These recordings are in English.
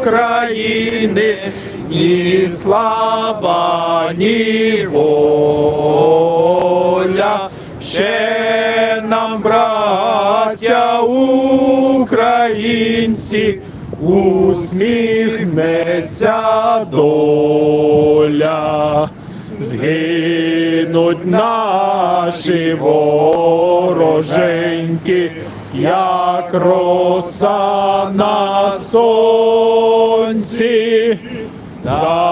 України, ні слава, ні воля. Ще нам, браття українці, усміхнеться доля. Згинуть наші вороженьки, як роса на сонці. Запануєм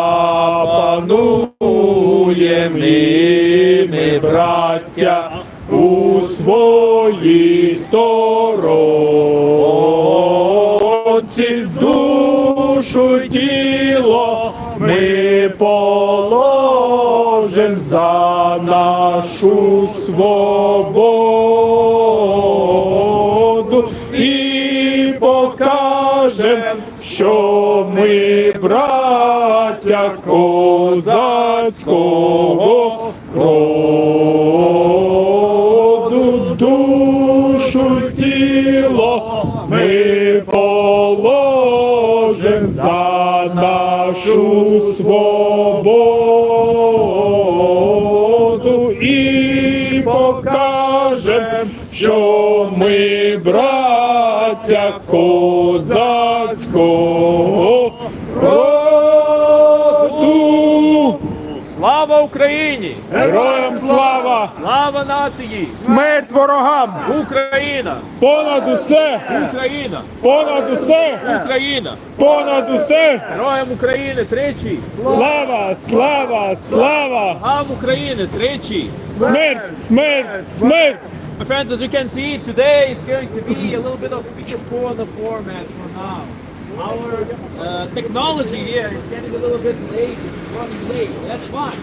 і ми, браття, у своїй сторонці. Душу й тіло ми положим за нашу свободу і покажем, що ми браття козацького роду. Душу й тіло ми положим за нашу свободу і покажем, що ми браття козацького роду. Слава Україні! Героям слава! Слава нації! Смерть ворогам! Україна! Понад усе! Україна! Понад усе! Україна! Понад усе! Героям України тричі! Слава! Слава! Слава! Слава України тричі! Смерть! Смерть! Смерть! My friends, as you can see, today it's going to be a little bit of speaker's corner format for now. Our technology here is getting a little bit late, it's running late, that's fine.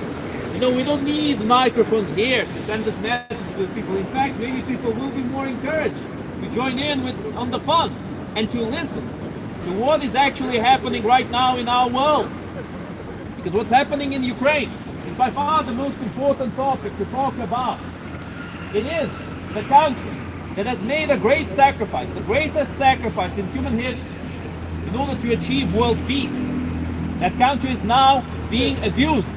You know, we don't need microphones here to send this message to the people. In fact, maybe people will be more encouraged to join in on the fun and to listen to what is actually happening right now in our world. Because what's happening in Ukraine is by far the most important topic to talk about. It is the country that has made a great sacrifice, the greatest sacrifice in human history, in order to achieve world peace. That country is now being abused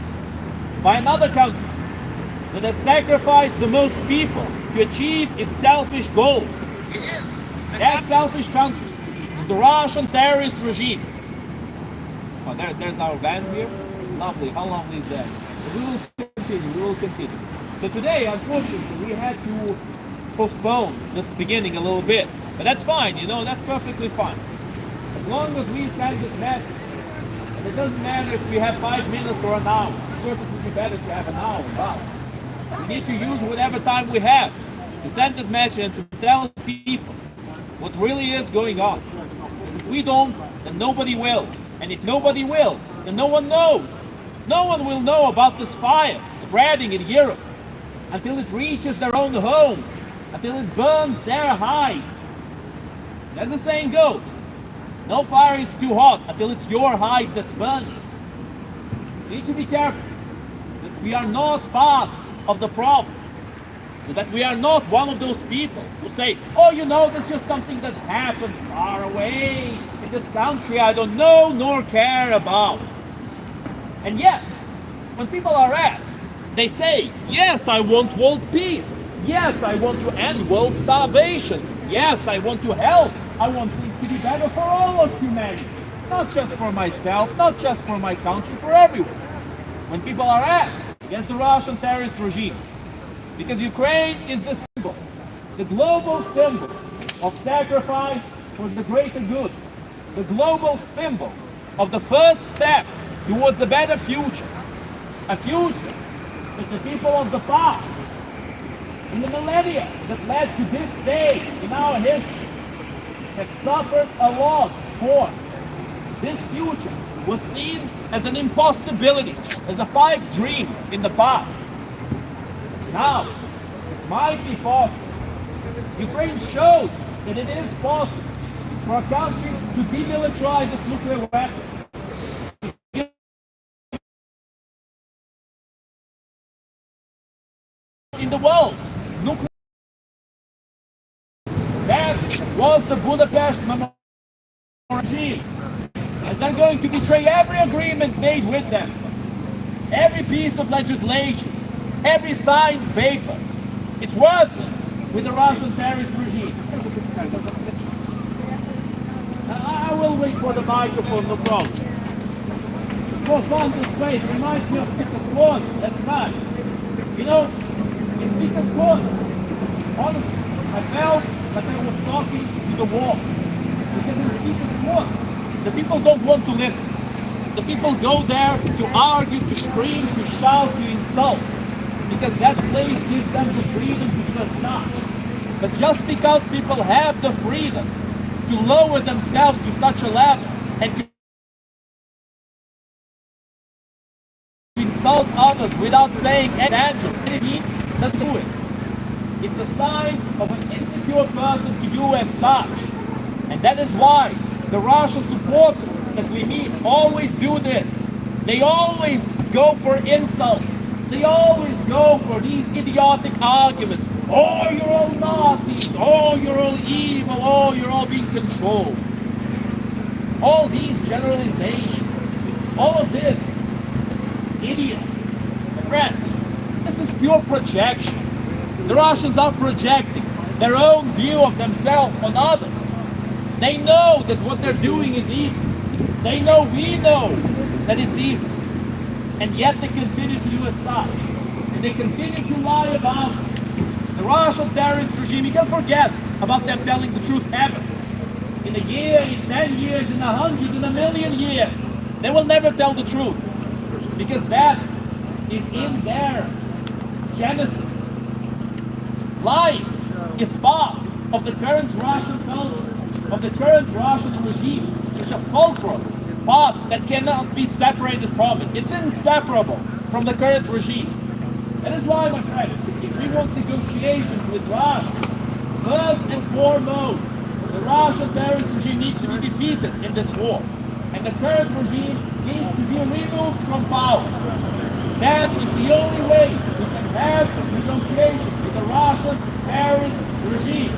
by another country that has sacrificed the most people to achieve its selfish goals. It is. That selfish country is the Russian terrorist regime. Oh, there's our van here. Lovely. How lovely is that? But we will continue. We will continue. So today, unfortunately, we had to postpone this beginning a little bit. But that's fine, you know, that's perfectly fine. As long as we send this message, and it doesn't matter if we have 5 minutes or an hour. Of course, it would be better to have an hour, but we need to use whatever time we have to send this message and to tell people what really is going on. Because if we don't, then nobody will. And if nobody will, then no one knows. No one will know about this fire spreading in Europe until it reaches their own homes, until it burns their hides. As the saying goes, no fire is too hot until it's your hide that's burning. We need to be careful that we are not part of the problem, so that we are not one of those people who say, oh, you know, that's just something that happens far away in this country I don't know nor care about. And yet, when people are asked, they say, yes, I want world peace. Yes, I want to end world starvation. Yes, I want to help. I want things to be better for all of humanity. Not just for myself, not just for my country, for everyone. When people are asked against the Russian terrorist regime, because Ukraine is the symbol, the global symbol of sacrifice for the greater good, the global symbol of the first step towards a better future, a future that the people of the past, in the millennia that led to this day in our history, have suffered a lot for. This future was seen as an impossibility, as a pipe dream in the past. Now, it might be possible. Ukraine showed that it is possible for a country to demilitarize its nuclear weapons. In the world, nuclear. That was the Budapest Memorandum regime. as they're going to betray every agreement made with them, every piece of legislation, every signed paper. It's worthless with the Russian terrorist regime. I will wait for the microphone, no problem. For fun, this place reminds me of Speaker's Corner. That's right. You know, in Speaker's Corner, honestly, I felt that I was talking to the wall. Because in Speaker's Corner, the people don't want to listen. The people go there to argue, to scream, to shout, to insult. Because that place gives them the freedom to do as such. But just because people have the freedom to lower themselves to such a level and to insult others without saying anything, let's do it. It's a sign of an insecure person to do as such. And that is why the Russian supporters that we meet always do this. They always go for insults. They always go for these idiotic arguments. Oh, you're all Nazis. Oh, you're all evil. Oh, you're all being controlled. All these generalizations, all of this idiocy. My friends, this is pure projection. The Russians are projecting their own view of themselves on others. They know that what they're doing is evil. They know we know that it's evil. And yet they continue to do as such. And they continue to lie about it. The Russian terrorist regime, you can forget about them telling the truth ever. In a year, in 10 years, in 100, in a million years, they will never tell the truth. Because that is in their genesis. Lying is part of the current Russian culture, of the current Russian regime. It's a fulcrum part that cannot be separated from it. It's inseparable from the current regime. That is why, my friends, if we want negotiations with Russia, first and foremost, the Russian terrorist regime needs to be defeated in this war. And the current regime needs to be removed from power. That is the only way we can have negotiations with the Russian terrorist regime.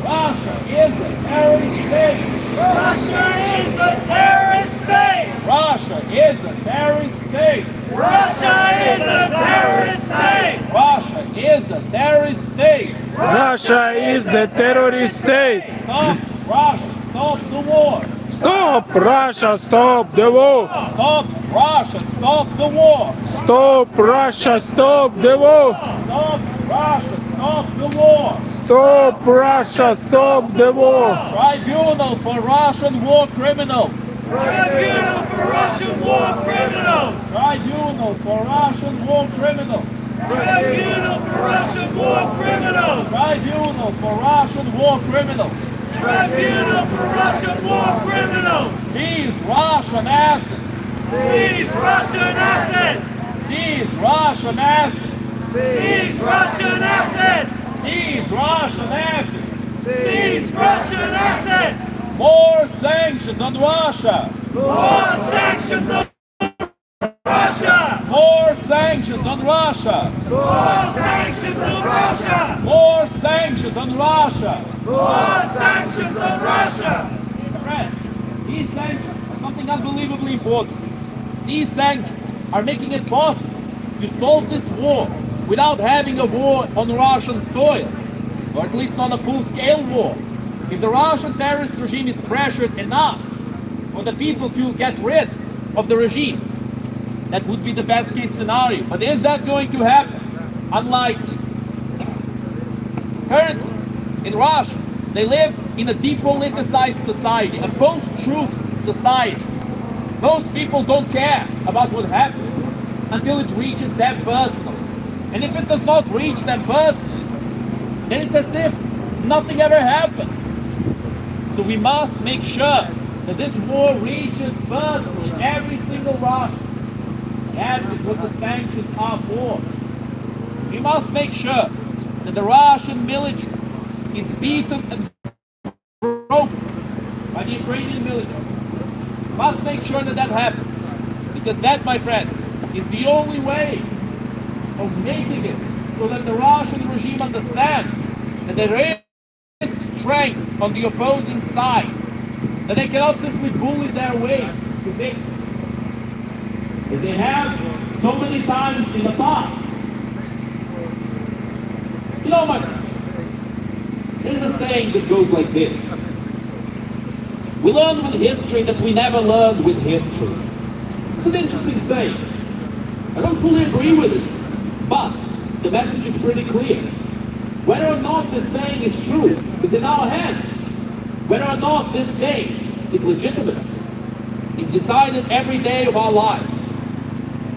Russia is a terrorist state. Russia is a terrorist state! Russia is a terrorist state. Russia is a terrorist state! Russia is a terrorist state. Russia is the terrorist state. Stop Russia, stop the war. Stop Russia, stop the war. Stop Russia, stop the war. Stop Russia, stop the war. Stop Russia, stop the war. Stop Russia, stop the war. Tribunal for Russian war criminals. Tribunal for Russian war criminals! Tribunal for Russian war criminals. Tribunal for Russian war criminals! Tribunal for Russian war criminals. Tribunal for Russian war criminals! Seize Russian assets. Seize Russian assets! Seize Russian assets. Seize Russian assets! Seize Russian assets. Seize Russian assets! More sanctions on Russia. More sanctions on Russia! More sanctions on Russia. More sanctions on Russia! More sanctions on Russia. More sanctions on Russia! Friend, these sanctions are something unbelievably important. These sanctions are making it possible to solve this war without having a war on Russian soil, or at least not a full-scale war. If the Russian terrorist regime is pressured enough for the people to get rid of the regime, that would be the best case scenario. But is that going to happen? Unlikely. Currently, in Russia, they live in a depoliticized society, a post-truth society. Most people don't care about what happens until it reaches them personally. And if it does not reach them personally, then it's as if nothing ever happened. So we must make sure that this war reaches personally every single Russian. That is what the sanctions are for. We must make sure that the Russian military is beaten and broken by the Ukrainian military. We must make sure that that happens. Because that, my friends, is the only way of making it so that the Russian regime understands that there is strength on the opposing side. that they cannot simply bully their way to victory, as they have so many times in the past. You know, my friend, there's a saying that goes like this. We learn with history that we never learned with history. It's an interesting saying. I don't fully agree with it, but the message is pretty clear. Whether or not this saying is true is in our hands. Whether or not this saying is legitimate is decided every day of our lives.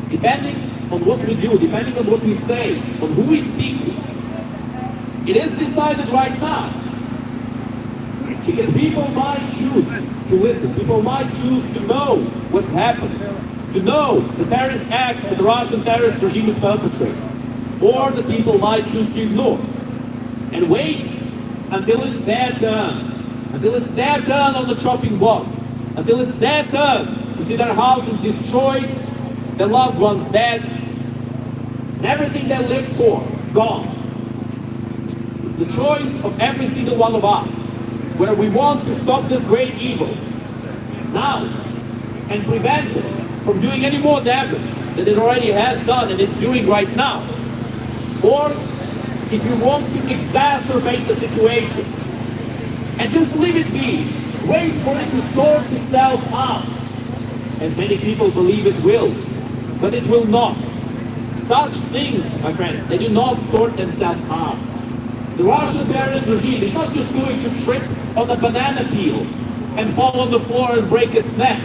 Depending on what we do, depending on what we say, on who we speak to. It is decided right now. Because people might choose to listen. People might choose to know what's happening. To know the terrorist act that the Russian terrorist regime is perpetrating. Or the people might choose to ignore. And wait until it's their turn. Until it's their turn on the chopping block. Until it's their turn to see their houses destroyed, their loved ones dead, and everything they lived for gone. It's the choice of every single one of us, whether we want to stop this great evil now and prevent it from doing any more damage than it already has done and it's doing right now, or if you want to exacerbate the situation and just leave it be, wait for it to sort itself out, as many people believe it will, but it will not. Such things, my friends, they do not sort themselves out. The Russian terrorist regime is not just going to trip on a banana peel and fall on the floor and break its neck.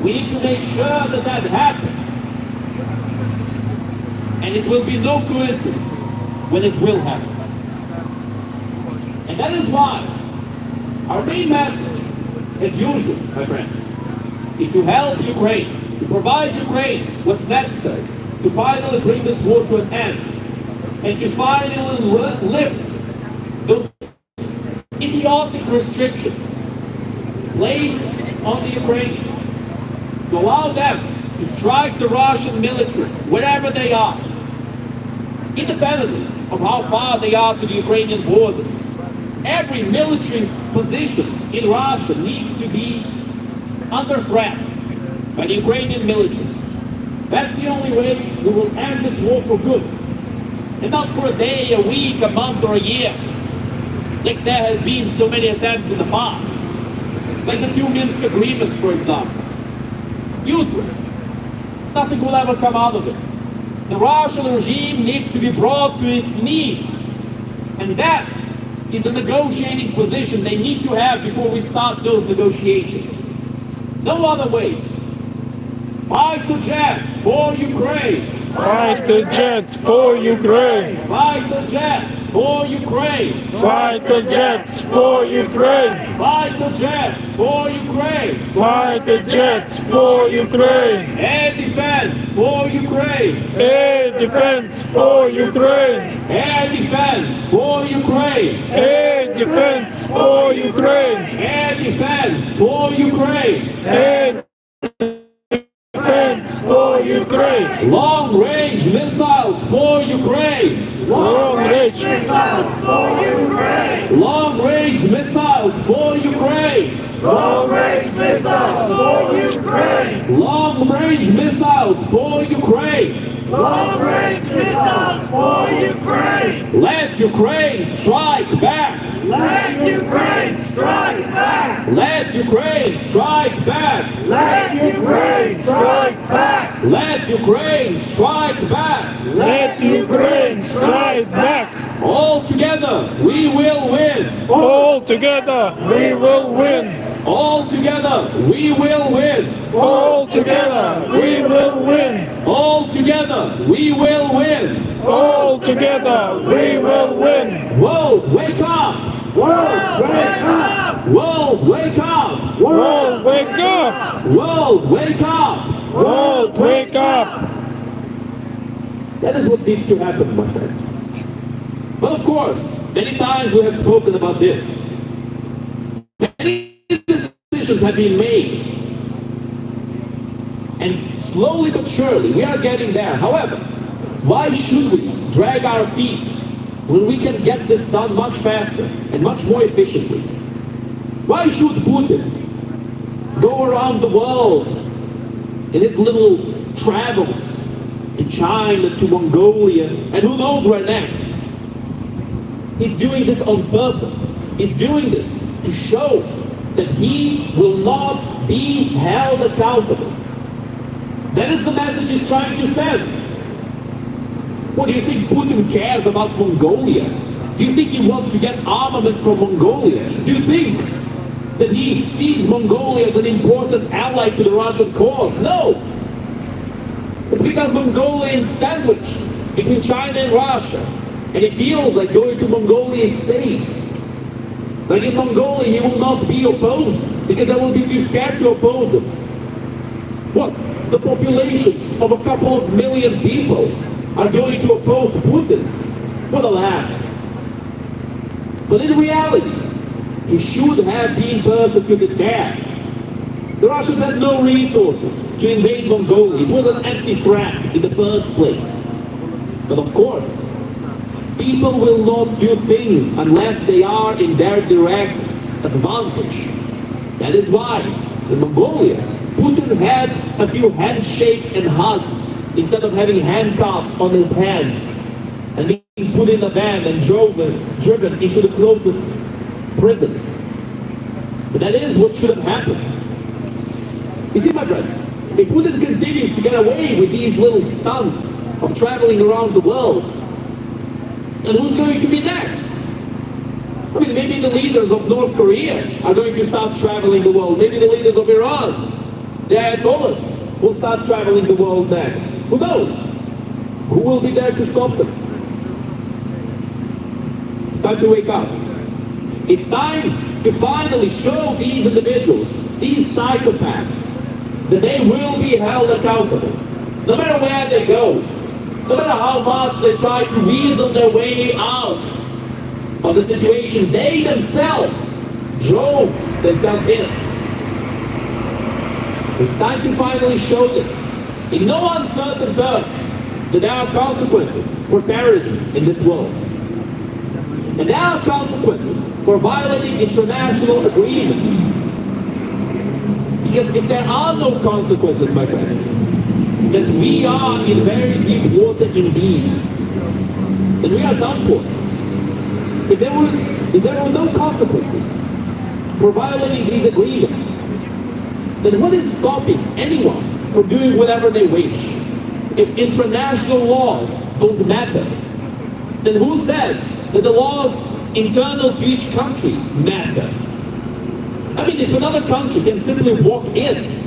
We need to make sure that that happens. And it will be no coincidence when it will happen. And that is why our main message, as usual, my friends, is to help Ukraine, to provide Ukraine what's necessary to finally bring this war to an end, and to finally lift those idiotic restrictions placed on the Ukrainians, to allow them to strike the Russian military wherever they are, independently of how far they are to the Ukrainian borders. Every military position in Russia needs to be under threat by the Ukrainian military. That's the only way we will end this war for good. And not for a day, a week, a month, or a year, like there have been so many attempts in the past. Like the two Minsk agreements, for example. Useless. Nothing will ever come out of it. The Russian regime needs to be brought to its knees. And that is the negotiating position they need to have before we start those negotiations. No other way. Fight the jets for Ukraine. Fight the jets for Ukraine. Fight the jets for Ukraine. Fight the jets for Ukraine. Fight the jets for Ukraine. Fight the jets for Ukraine. Air defense for Ukraine. Air defense for Ukraine. Air defense for Ukraine. Air defense for Ukraine. Air defense for Ukraine. Air defense for Ukraine. Long-range missiles for Ukraine. Long-range Missiles for Ukraine! Long-range missiles for Ukraine. Long-range missiles for Ukraine! Long-range missiles for Ukraine. Long-range missiles for Ukraine! Let Ukraine strike back. Let Ukraine strike back! Let Ukraine strike back. Let Ukraine strike back! Let Ukraine strike back. Let Ukraine strike back. All together, we will win. All together, we will win. All together, we will win. All together, we will win. All together, we will win. All together, we will win. World, wake up! World, wake up! World, wake up! World, wake up! World, wake up! World, wake up! That is what needs to happen, my friends. But of course, many times we have spoken about this. Many decisions have been made. And slowly but surely, we are getting there. However, why should we drag our feet when we can get this done much faster and much more efficiently? Why Why should Putin go around the world in his little travels to China, to Mongolia, and who knows where next? He's doing this on purpose. He's doing this to show that he will not be held accountable. That is the message he's trying to send. What, do you think Putin cares about Mongolia? Do you think he wants to get armaments from Mongolia? Do you think that he sees Mongolia as an important ally to the Russian cause? No! It's because Mongolia is sandwiched between China and Russia. And he feels like going to Mongolia is safe. Like in Mongolia he will not be opposed because they will be too scared to oppose him. What? The population of a couple of million people are going to oppose Putin? What a laugh. But in reality, he should have been persecuted there. The Russians had no resources to invade Mongolia. It was an empty threat in the first place. But of course, people will not do things unless they are in their direct advantage. That is why in Mongolia, Putin had a few handshakes and hugs instead of having handcuffs on his hands and being put in a van and driven into the closest prison. But that is what should have happened. You see, my friends, if Putin continues to get away with these little stunts of traveling around the world, and who's going to be next? I mean, maybe the leaders of North Korea are going to start traveling the world. Maybe the leaders of Iran, the Ayatollahs, will start traveling the world next. Who knows? Who will be there to stop them? It's time to wake up. It's time to finally show these individuals, these psychopaths, that they will be held accountable. No matter where they go, no matter how much they try to reason their way out of the situation they themselves drove themselves in. It's time to finally show them, in no uncertain terms, that there are consequences for terrorism in this world. And there are consequences for violating international agreements. Because if there are no consequences, my friends, then we are in very deep water indeed. Then we are done for. If there were no consequences for violating these agreements, then what is stopping anyone from doing whatever they wish? If international laws don't matter, then who says that the laws internal to each country matter? I mean, if another country can simply walk in,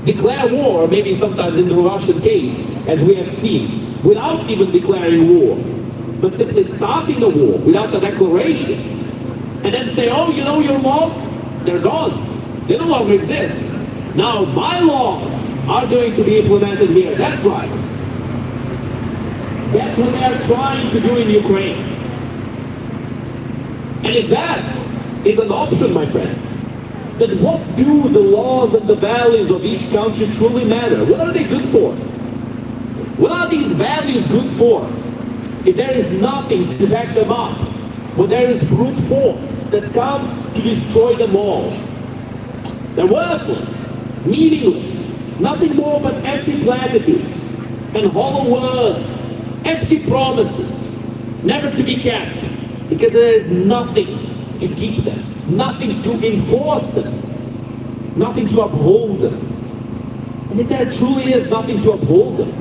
declare war, or maybe sometimes in the Russian case, as we have seen, without even declaring war, but simply starting a war without a declaration, and then say, oh, you know, your laws, they're gone. They no longer exist. Now my laws are going to be implemented here. That's right. That's what they are trying to do in Ukraine. And if that is an option, my friends, then what do the laws and the values of each country truly matter? What are they good for? What are these values good for if there is nothing to back them up? When there is brute force that comes to destroy them all? They're worthless, meaningless, nothing more but empty platitudes and hollow words, empty promises, never to be kept, because there is nothing to keep them, nothing to enforce them, nothing to uphold them. And if there truly is nothing to uphold them,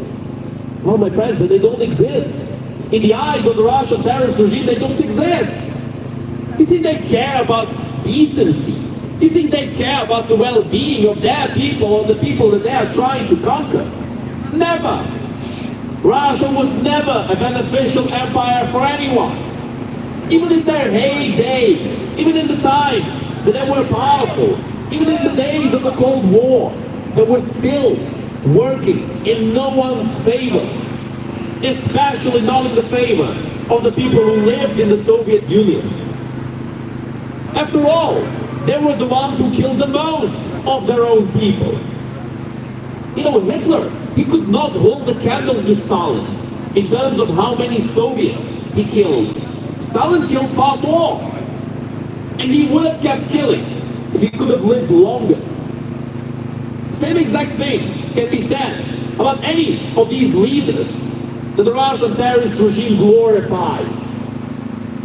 well, my friends, then they don't exist. In the eyes of the Russian terrorist regime, they don't exist. Do you think they care about decency? Do you think they care about the well-being of their people or the people that they are trying to conquer? Never. Russia was never a beneficial empire for anyone. Even in their heyday, even in the times that they were powerful, even in the days of the Cold War, they were still working in no one's favor, especially not in the favor of the people who lived in the Soviet Union. After all, they were the ones who killed the most of their own people. You know, Hitler, he could not hold a candle to Stalin in terms of how many Soviets he killed. Stalin killed far more. And he would have kept killing if he could have lived longer. Same exact thing can be said about any of these leaders that the Russian terrorist regime glorifies.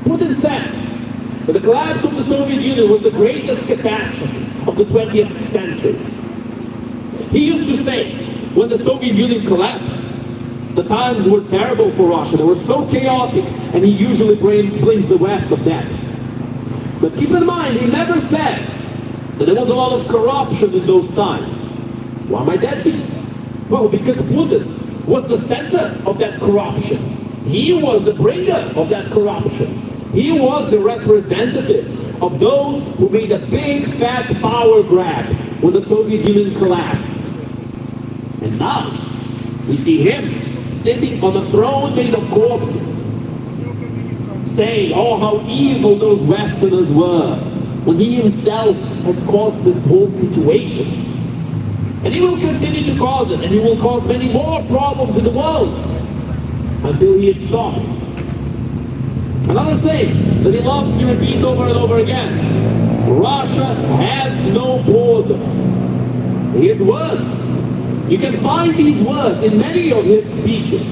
Putin said that the collapse of the Soviet Union was the greatest catastrophe of the 20th century. He used to say, when the Soviet Union collapsed, the times were terrible for Russia. They were so chaotic, and he usually blames the West of that. But keep in mind, he never says that there was a lot of corruption in those times. Why might that be? Well, because Putin was the center of that corruption. He was the bringer of that corruption. He was the representative of those who made a big fat power grab when the Soviet Union collapsed. And now we see him sitting on a throne made of corpses, saying, oh, how evil those Westerners were, when he himself has caused this whole situation. And he will continue to cause it, and he will cause many more problems in the world until he is stopped. Another thing that he loves to repeat over and over again: Russia has no borders. His words. You can find these words in many of his speeches.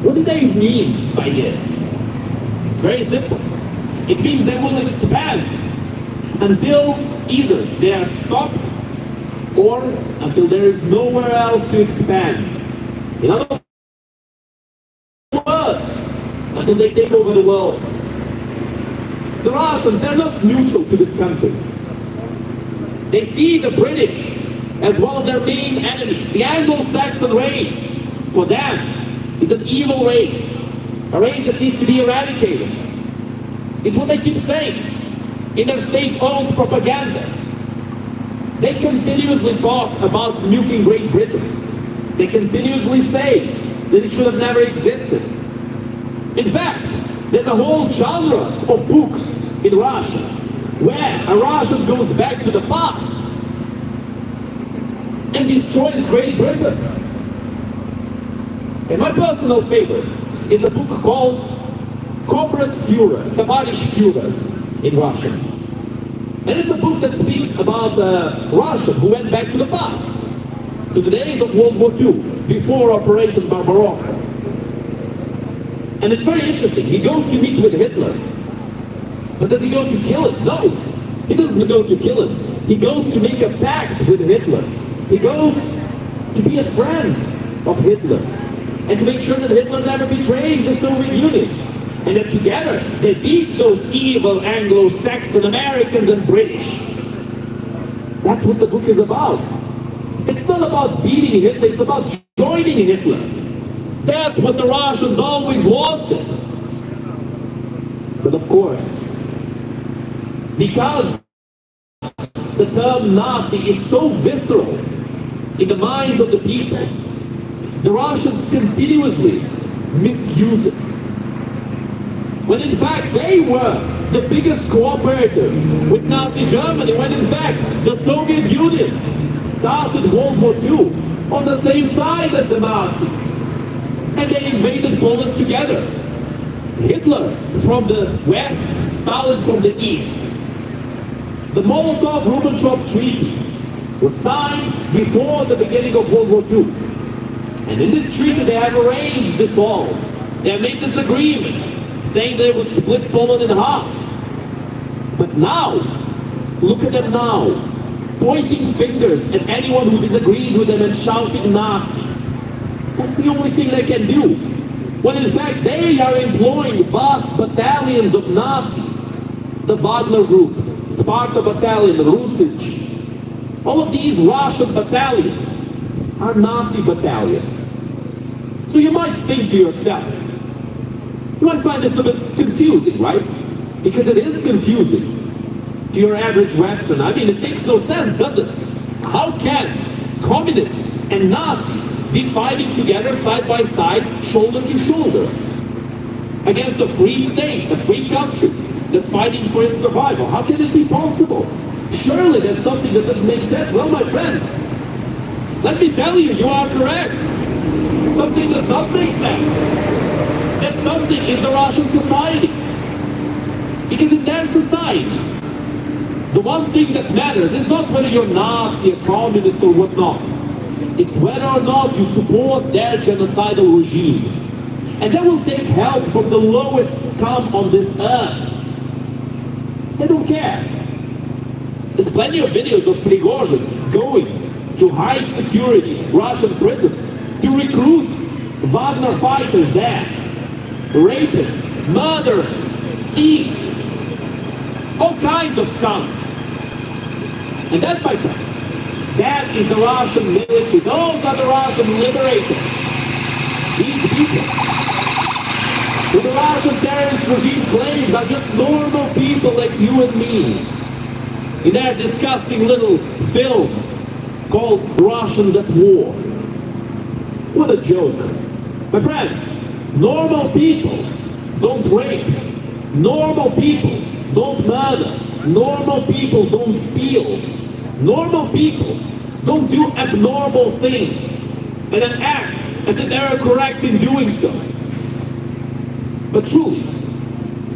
What do they mean by this? It's very simple. It means they will expand until either they are stopped or until there is nowhere else to expand. In other words, until they take over the world. The Russians, they're not neutral to this country. They see the British as one of their main enemies. The Anglo-Saxon race, for them, is an evil race. A race that needs to be eradicated. It's what they keep saying in their state-owned propaganda. They continuously talk about nuking Great Britain. They continuously say that it should have never existed. In fact, there's a whole genre of books in Russia where a Russian goes back to the past and destroys Great Britain. And my personal favorite is a book called Corporate Führer, Tavarish Führer in Russian. And it's a book that speaks about a Russian who went back to the past, to the days of World War II, before Operation Barbarossa. And it's very interesting. He goes to meet with Hitler. But does he go to kill him? No. He doesn't go to kill him. He goes to make a pact with Hitler. He goes to be a friend of Hitler and to make sure that Hitler never betrays the Soviet Union, and that together they beat those evil Anglo-Saxon Americans and British. That's what the book is about. It's not about beating Hitler, it's about joining Hitler. That's what the Russians always wanted. But of course, because the term Nazi is so visceral in the minds of the people, the Russians continuously misuse it. When in fact they were the biggest cooperators with Nazi Germany, when in fact the Soviet Union started World War II on the same side as the Nazis. And they invaded Poland together. Hitler from the west, Stalin from the east. The Molotov-Ribbentrop Treaty was signed before the beginning of World War II. And in this treaty they have arranged this all. They have made this agreement, saying they would split Poland in half. But now, look at them now, pointing fingers at anyone who disagrees with them and shouting Nazi. That's the only thing they can do. When in fact they are employing vast battalions of Nazis. The Wagner Group, Sparta Battalion, Rusich. All of these Russian battalions are Nazi battalions. So you might think to yourself, you might find this a bit confusing, right? Because it is confusing to your average Westerner. I mean, it makes no sense, does it? How can communists and Nazis be fighting together side by side, shoulder to shoulder, against a free state, a free country that's fighting for its survival? How can it be possible? Surely there's something that doesn't make sense. Well, my friends, let me tell you, you are correct. Something does not make sense. That something is the Russian society. Because in their society, the one thing that matters is not whether you're Nazi, a communist or whatnot. It's whether or not you support their genocidal regime. And they will take help from the lowest scum on this earth. They don't care. There's plenty of videos of Prigozhin going to high security Russian prisons to recruit Wagner fighters there. Rapists, murderers, thieves, all kinds of scum. And that, my friends, that is the Russian military. Those are the Russian liberators. These people, who the Russian terrorist regime claims are just normal people like you and me, in their disgusting little film called Russians at War. What a joke. My friends, normal people don't rape. Normal people don't murder. Normal people don't steal. Normal people don't do abnormal things and then act as if they are correct in doing so. But truly,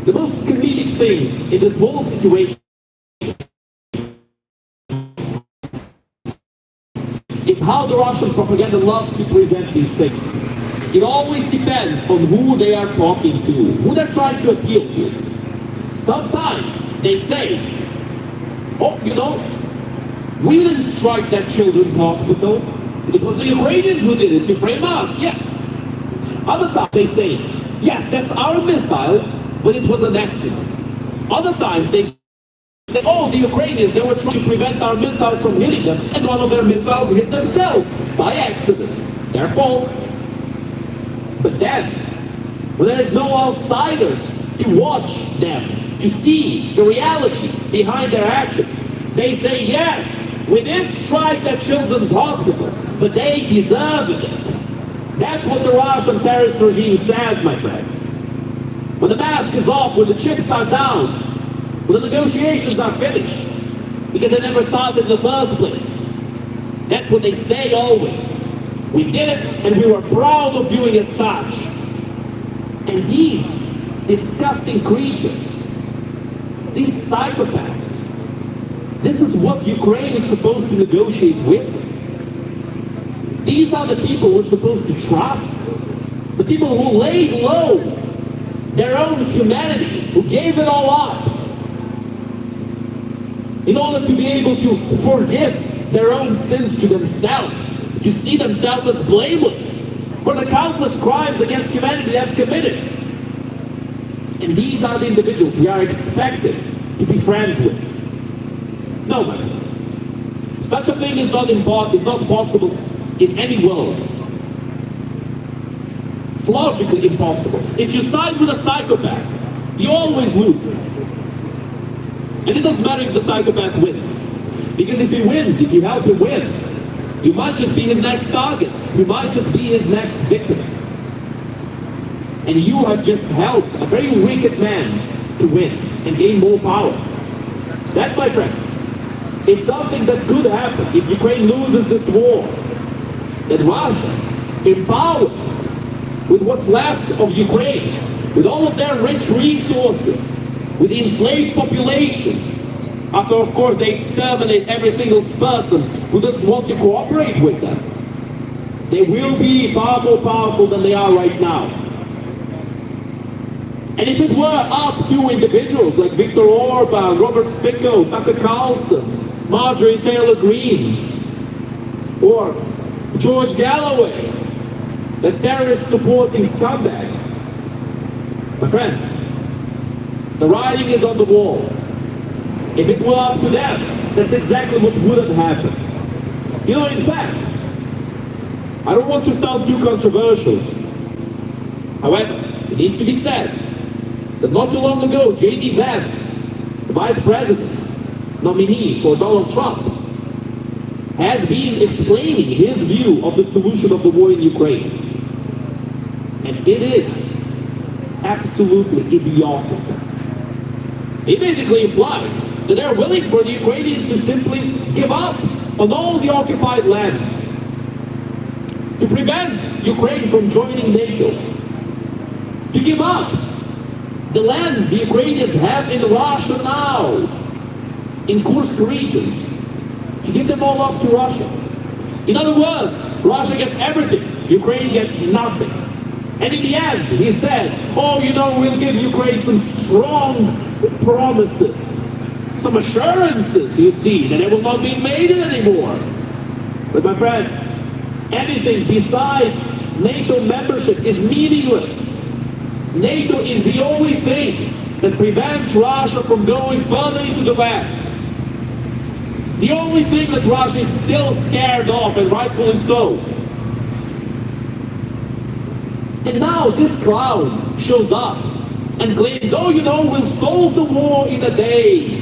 the most comedic thing in this whole situation is how the Russian propaganda loves to present these things. It always depends on who they are talking to, who they're trying to appeal to. Sometimes they say, oh, you know, we didn't strike that children's hospital. It was the Ukrainians who did it to frame us, yes. Other times they say, yes, that's our missile, but it was an accident. Other times they say, oh, the Ukrainians, they were trying to prevent our missiles from hitting them, and one of their missiles hit themselves by accident. Their fault. But then, when there is no outsiders to watch them, to see the reality behind their actions, they say, yes, we did strike that children's hospital, but they deserved it. That's what the Russian terrorist regime says, my friends. When the mask is off, when the chips are down, when the negotiations are finished, because they never started in the first place. That's what they say always. We did it, and we were proud of doing as such. And these disgusting creatures, these psychopaths, this is what Ukraine is supposed to negotiate with? These are the people we're supposed to trust? The people who laid low their own humanity, who gave it all up in order to be able to forgive their own sins to themselves, to see themselves as blameless for the countless crimes against humanity they have committed. And these are the individuals we are expected to be friends with. No, my friends. Such a thing is not possible in any world. It's logically impossible. If you side with a psychopath, you always lose. And it doesn't matter if the psychopath wins. Because if he wins, if you help him win, you might just be his next target. You might just be his next victim. And you have just helped a very wicked man to win and gain more power. That, my friends, is something that could happen if Ukraine loses this war. That Russia, empowered with what's left of Ukraine, with all of their rich resources, with the enslaved population, after of course they exterminate every single person who doesn't want to cooperate with them, they will be far more powerful than they are right now. And if it were up to individuals like Viktor Orban, Robert Fico, Tucker Carlson, Marjorie Taylor Greene, or George Galloway, the terrorist-supporting scumbag, my friends, the writing is on the wall. If it were up to them, that's exactly what would have happened. You know, in fact, I don't want to sound too controversial. However, it needs to be said that not too long ago, J.D. Vance, the vice president nominee for Donald Trump, has been explaining his view of the solution of the war in Ukraine. And it is absolutely idiotic. He basically implied that they're willing for the Ukrainians to simply give up on all the occupied lands, to prevent Ukraine from joining NATO, to give up the lands the Ukrainians have in Russia now, in Kursk region, to give them all up to Russia. In other words, Russia gets everything, Ukraine gets nothing. And in the end, he said, oh, you know, we'll give Ukraine some strong promises, some assurances, you see, that it will not be invaded anymore. But my friends, anything besides NATO membership is meaningless. NATO is the only thing that prevents Russia from going further into the West. It's the only thing that Russia is still scared of, and rightfully so. And now this clown shows up and claims, oh, you know, we'll solve the war in a day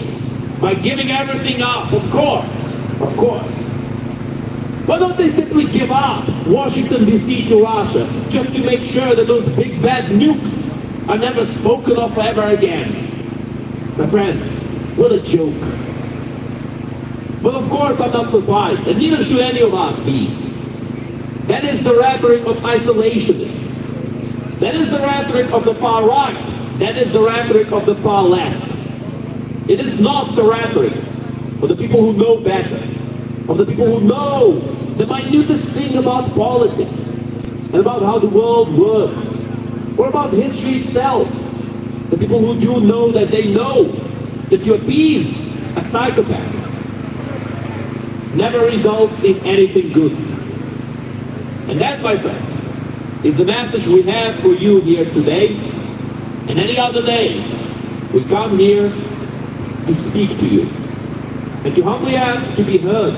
by giving everything up. Of course, of course. Why don't they simply give up Washington, D.C. to Russia just to make sure that those big bad nukes are never spoken of ever again? My friends, what a joke. But of course I'm not surprised, and neither should any of us be. That is the rhetoric of isolationists. That is the rhetoric of the far right. That is the rhetoric of the far left. It is not the rhetoric of the people who know better, of the people who know the minutest thing about politics, and about how the world works, or about history itself. The people who do know that they know that to appease a psychopath never results in anything good. And that, my friends, is the message we have for you here today. And any other day, we come here to speak to you and to humbly ask to be heard.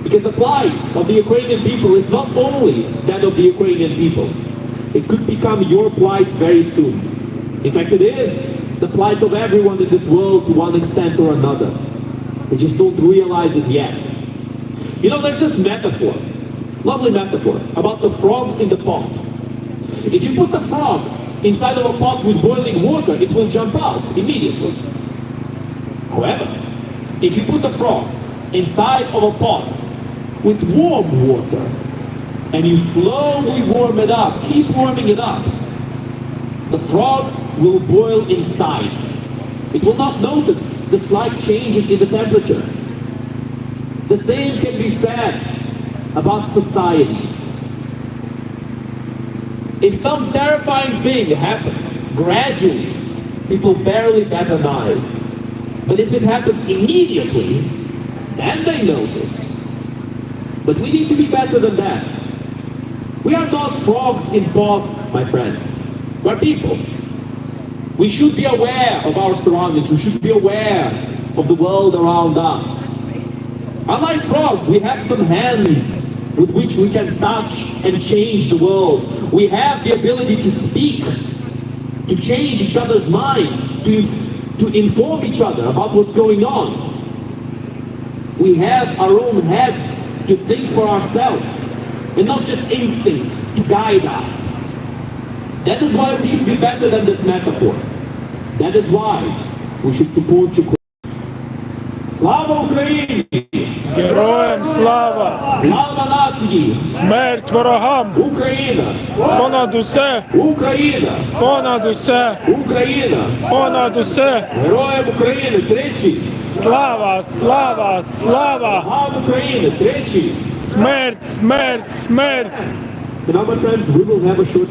Because the plight of the Ukrainian people is not only that of the Ukrainian people. It could become your plight very soon. In fact, it is the plight of everyone in this world to one extent or another. They just don't realize it yet. You know, there's this metaphor, lovely metaphor, about the frog in the pot. If you put the frog inside of a pot with boiling water, it will jump out immediately. However, if you put the frog inside of a pot with warm water, and you slowly warm it up, keep warming it up, the frog will boil inside. It will not notice the slight changes in the temperature. The same can be said about societies. If some terrifying thing happens gradually, people barely bat an eye. But if it happens immediately, then they notice. But we need to be better than that. We are not frogs in pots, my friends. We're people. We should be aware of our surroundings. We should be aware of the world around us. Unlike frogs, we have some hands with which we can touch and change the world. We have the ability to speak, to change each other's minds, to inform each other about what's going on. We have our own heads to think for ourselves, and not just instinct to guide us. That is why we should be better than this metaphor. That is why we should support Ukraine. Слава Україні! Героям слава! Слава нації! Смерть ворогам! Україна! Понад усе! Україна! Понад усе! Україна! Понад усе! Героям України тричі! Слава! Слава! Слава! Слава України тричі! Смерть! Смерть! Смерть! And now, my friends, we will have a short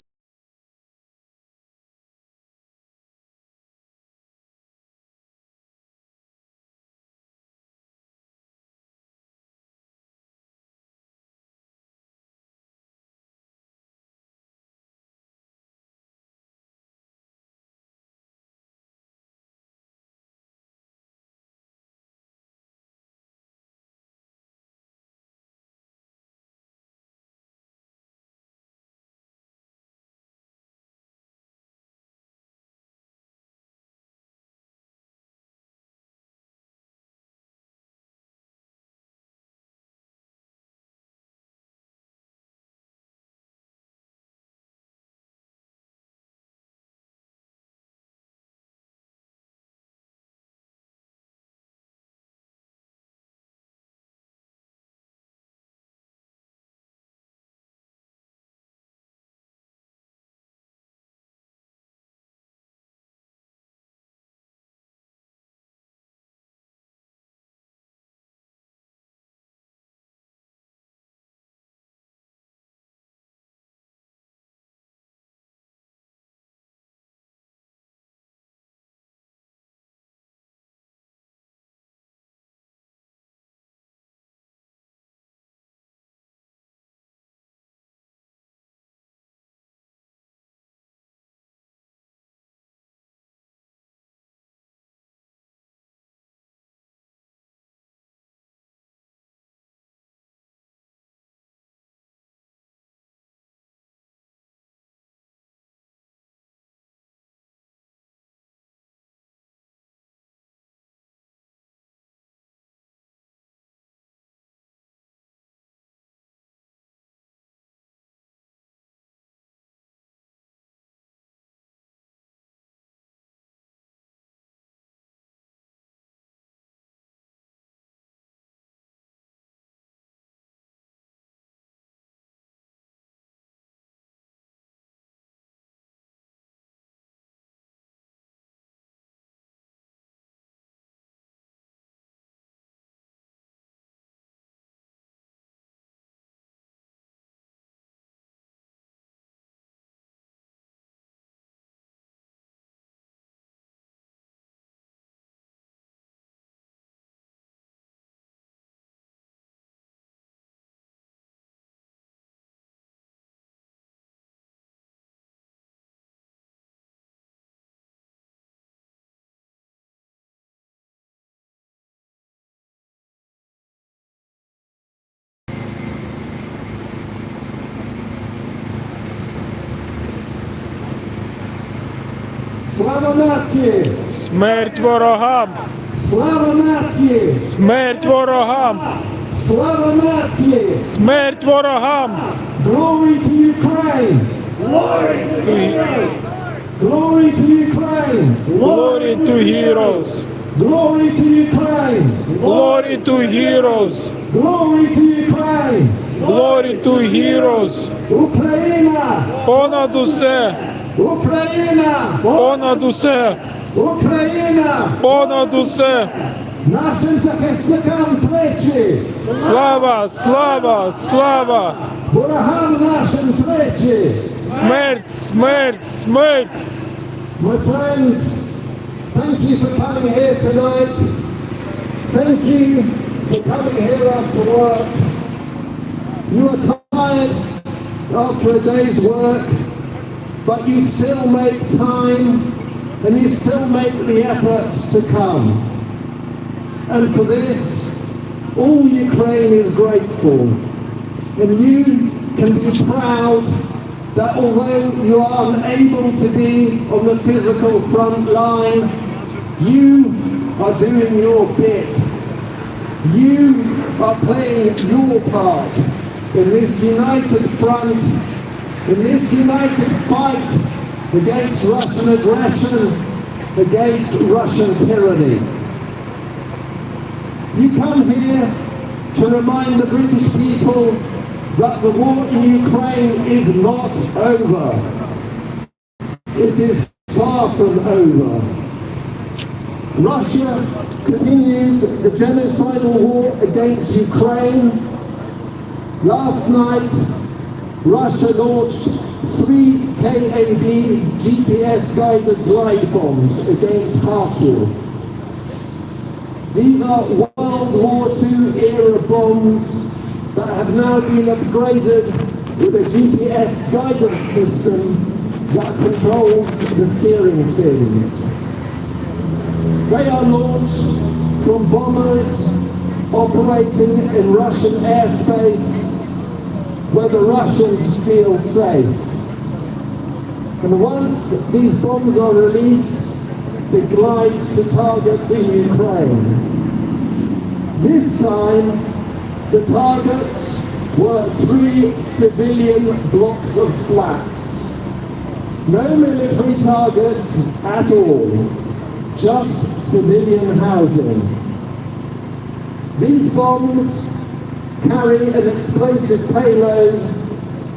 Слава нації! Смерть ворогам! Слава нації! Смерть ворогам! Слава нації! Смерть ворогам! Glory to Ukraine! Glory to Ukraine! Glory to Ukraine! Glory to heroes! Glory to Ukraine! Glory to heroes! Glory to Ukraine! Glory to heroes! Україна! Понад усе! Україна! Понад усе! Україна! Понад усе! Нашим захисникам плечі! Слава! Слава! Слава! Ворогам нашим плечі! Смерть! Смерть! Смерть! My friends, thank you for coming here tonight. Thank you for coming here after work. You are tired after a day's work, but you still make time and you still make the effort to come. And for this, all Ukraine is grateful. And you can be proud that although you are unable to be on the physical front line, you are doing your bit. You are playing your part in this united front, in this united fight against Russian aggression, against Russian tyranny. You come here to remind the British people that the war in Ukraine is not over. It is far from over. Russia continues the genocidal war against Ukraine. Last night, Russia launched 3 KAV GPS-guided glide bombs against Kharkiv. These are World War II era bombs that have now been upgraded with a GPS guidance system that controls the steering fins. They are launched from bombers operating in Russian airspace where the Russians feel safe. And once these bombs are released, they glide to targets in Ukraine. This time, the targets were 3 civilian blocks of flats. No military targets at all, just civilian housing. These bombs carry an explosive payload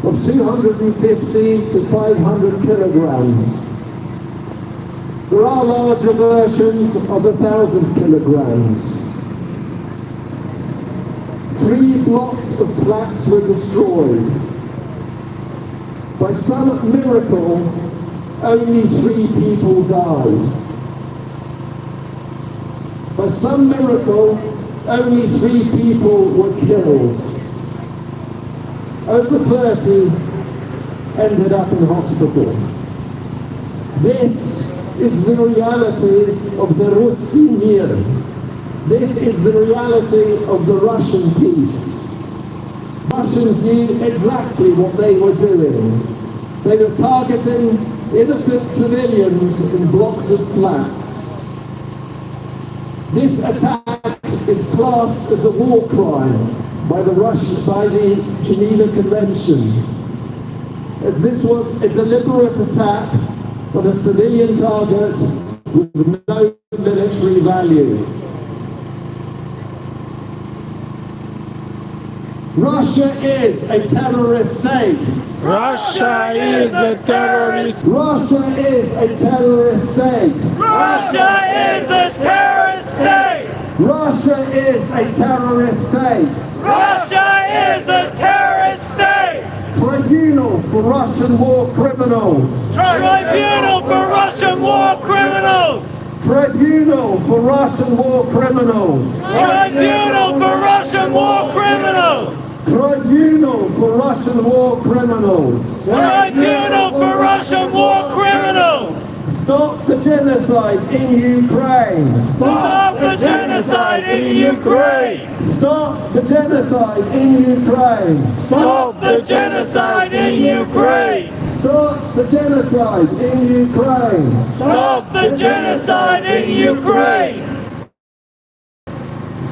of 250 to 500 kilograms. There are larger versions of 1,000 kilograms. 3 blocks of flats were destroyed. By some miracle, only 3 people died. By some miracle, only 3 people were killed. Over 30 ended up in hospital. This is the reality of the Ruski Mir. This is the reality of the Russian peace. Russians knew exactly what they were doing. They were targeting innocent civilians in blocks of flats. This attack is classed as a war crime by the Geneva Convention, as this was a deliberate attack on a civilian target with no military value. Russia is a terrorist state. Russia is a terrorist. Russia is a terrorist state. Russia is a terrorist state! Russia is a terrorist state. Russia is a terrorist state! Tribunal for Russian war criminals. Tribunal for Russian war criminals! Tribunal for Russian war criminals. Tribunal for Russian war criminals! Tribunal for Russian war criminals. Tribunal for Russian war criminals! Stop the genocide in Ukraine. Stop the genocide in Ukraine! Stop the genocide in Ukraine. Stop the genocide in Ukraine! Stop the genocide in Ukraine. Stop the genocide in Ukraine.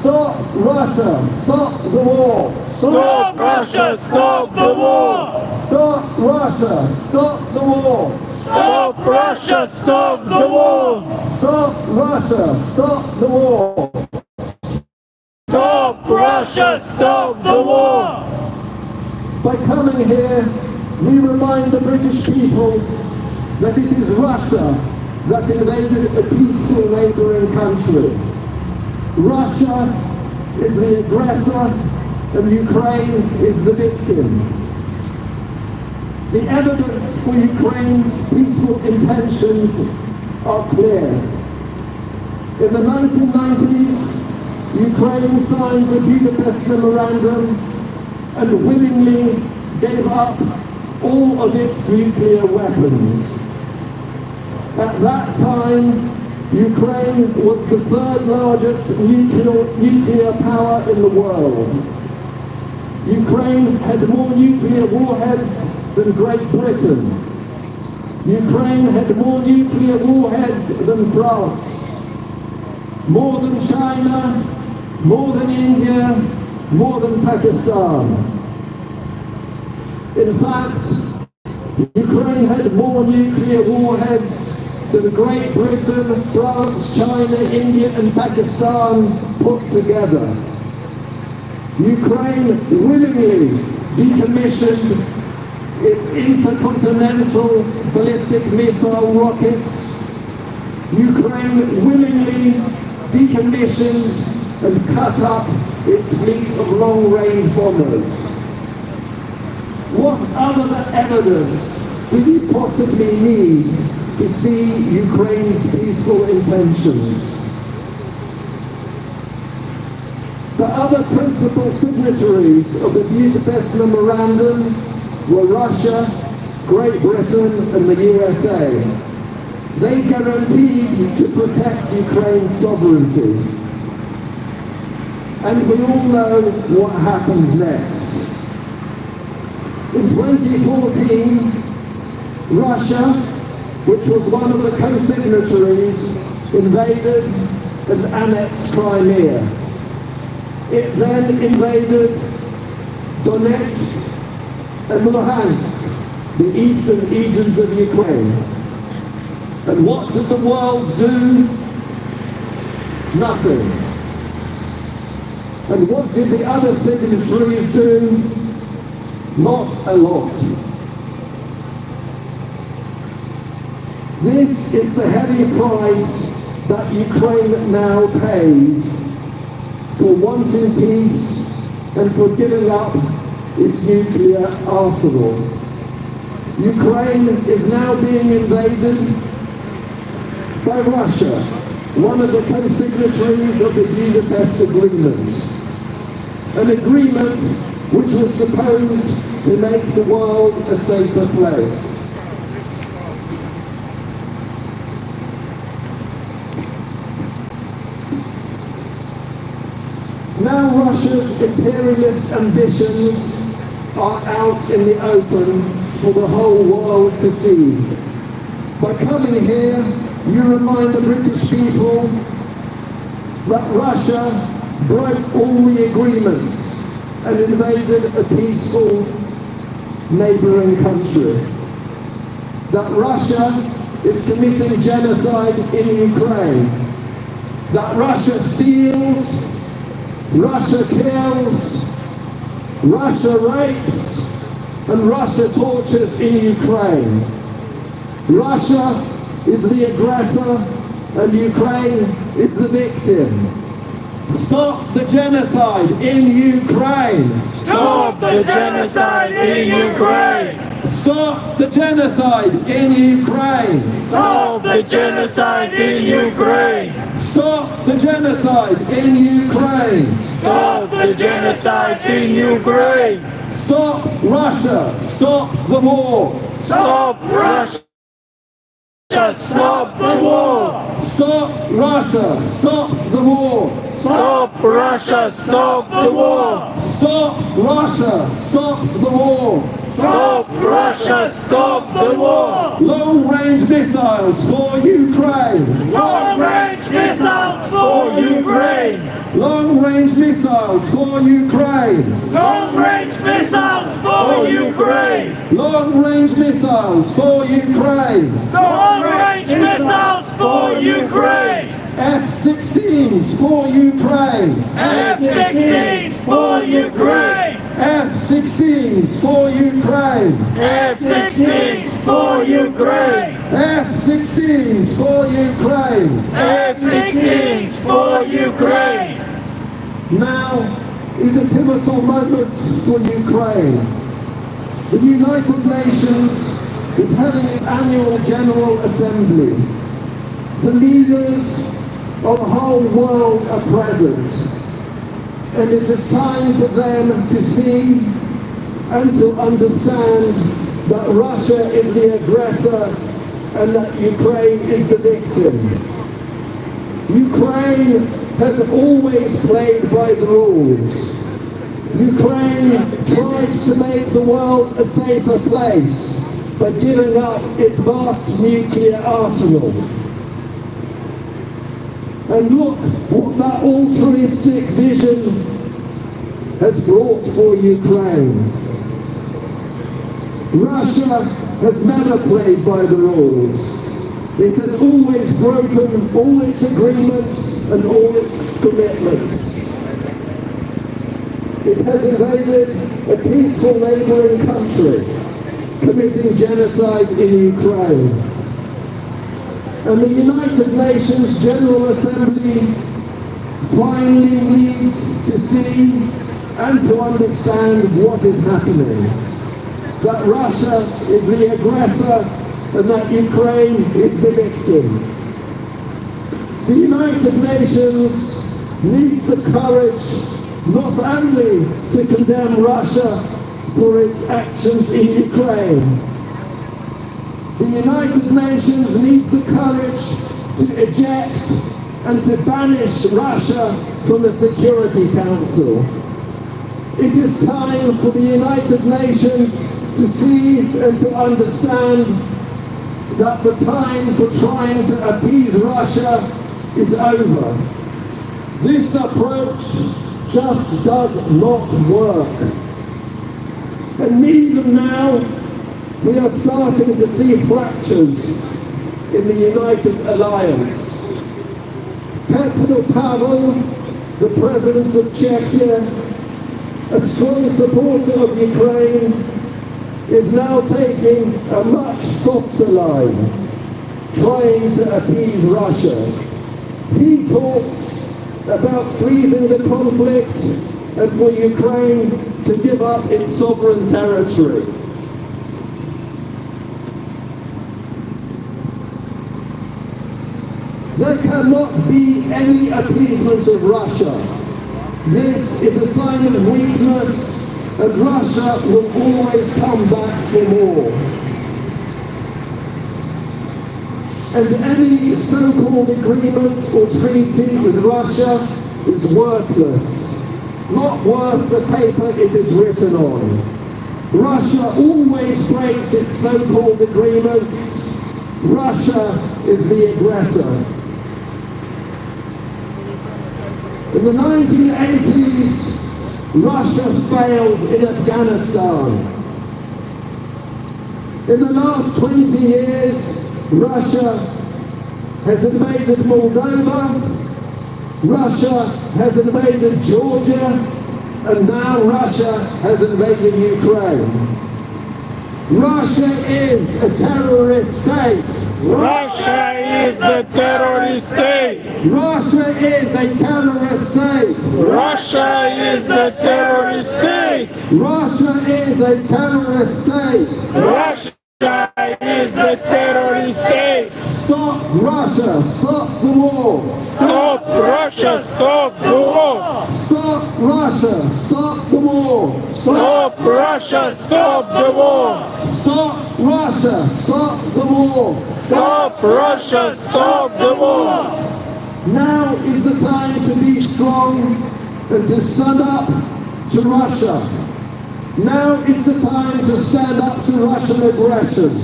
Stop Russia. Stop the war. Stop Russia. Stop the war. Stop Russia. Stop the war. Stop Russia. Stop the war. Stop Russia. Stop the war. Stop Russia. Stop the war. By coming here, we remind the British people that it is Russia that invaded a peaceful neighbouring country. Russia is the aggressor and Ukraine is the victim. The evidence for Ukraine's peaceful intentions are clear. In the 1990s, Ukraine signed the Budapest Memorandum and willingly gave up all of its nuclear weapons. At that time, Ukraine was the third largest nuclear power in the world. Ukraine had more nuclear warheads than Great Britain. Ukraine had more nuclear warheads than France. More than China, more than India, more than Pakistan. In fact, Ukraine had more nuclear warheads than Great Britain, France, China, India and Pakistan put together. Ukraine willingly decommissioned its intercontinental ballistic missile rockets. Ukraine willingly decommissioned and cut up its fleet of long-range bombers. What other evidence do we possibly need to see Ukraine's peaceful intentions? The other principal signatories of the Budapest Memorandum were Russia, Great Britain and the USA. They guaranteed to protect Ukraine's sovereignty. And we all know what happens next. In 2014, Russia, which was one of the co-signatories, invaded and annexed Crimea. It then invaded Donetsk and Luhansk, the eastern regions of Ukraine. And what did the world do? Nothing. And what did the other signatories do? Not a lot. This is the heavy price that Ukraine now pays for wanting peace and for giving up its nuclear arsenal. Ukraine is now being invaded by Russia, one of the co-signatories of the Budapest Agreement. An agreement which was supposed to make the world a safer place. Now Russia's imperialist ambitions are out in the open for the whole world to see. By coming here, you remind the British people that Russia broke all the agreements and invaded a peaceful neighboring country. That Russia is committing genocide in Ukraine. That Russia steals, Russia kills, Russia rapes, and Russia tortures in Ukraine. Russia is the aggressor and Ukraine is the victim. Stop the genocide in Ukraine! Stop the genocide in Ukraine! Stop the genocide in Ukraine! Stop the genocide in Ukraine! Stop the genocide in Ukraine! Stop the genocide in Ukraine! Stop Russia! Stop the war! Stop Russia! Stop the war! Stop Russia! Stop the war! Stop Russia! Stop the war! Stop Russia! Stop the war! Stop Russia, stop the war! Long-range missiles for Ukraine! Long-range missiles for Ukraine! Long-range missiles for Ukraine! Long-range missiles for Ukraine! Long-range missiles for Ukraine! Long-range missiles for Ukraine! F-16s for Ukraine! F-16s for Ukraine! F-16s for Ukraine! F-16s for Ukraine! F-16s for Ukraine! F-16s for Ukraine! Now is a pivotal moment for Ukraine. The United Nations is having its annual General Assembly. The leaders of the whole world are present, and it is time for them to see and to understand that Russia is the aggressor and that Ukraine is the victim. Ukraine has always played by the rules. Ukraine tries to make the world a safer place by giving up its vast nuclear arsenal. And look what that altruistic vision has brought for Ukraine. Russia has never played by the rules. It has always broken all its agreements and all its commitments. It has invaded a peaceful neighbouring country, committing genocide in Ukraine. And the United Nations General Assembly finally needs to see and to understand what is happening. That Russia is the aggressor and that Ukraine is the victim. The United Nations needs the courage not only to condemn Russia for its actions in Ukraine. The United Nations needs the courage to eject and to banish Russia from the Security Council. It is time for the United Nations to see and to understand that the time for trying to appease Russia is over. This approach just does not work. And even now, we are starting to see fractures in the United Alliance. Petro Pavel, the President of Czechia, a strong supporter of Ukraine, is now taking a much softer line, trying to appease Russia. He talks about freezing the conflict and for Ukraine to give up its sovereign territory. There cannot be any appeasement of Russia. This is a sign of weakness, and Russia will always come back for more. And any so-called agreement or treaty with Russia is worthless, not worth the paper it is written on. Russia always breaks its so-called agreements. Russia is the aggressor. In the 1980s, Russia failed in Afghanistan. In the last 20 years, Russia has invaded Moldova, Russia has invaded Georgia, and now Russia has invaded Ukraine. Russia is a terrorist state. Russia is the terrorist state. Russia is a terrorist state. Russia is the terrorist state. Russia is a terrorist state. Russia is the terrorist state. Stop Russia, stop the war. Stop Russia, stop the war. Stop Russia, stop the war. Stop Russia, stop the war. Stop Russia, stop the war. Stop Russia, stop the war. Now is the time to be strong and to stand up to Russia. Now is the time to stand up to Russian aggression.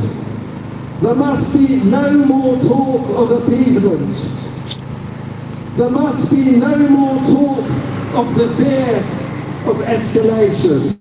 There must be no more talk of appeasement. There must be no more talk of the fear of escalation.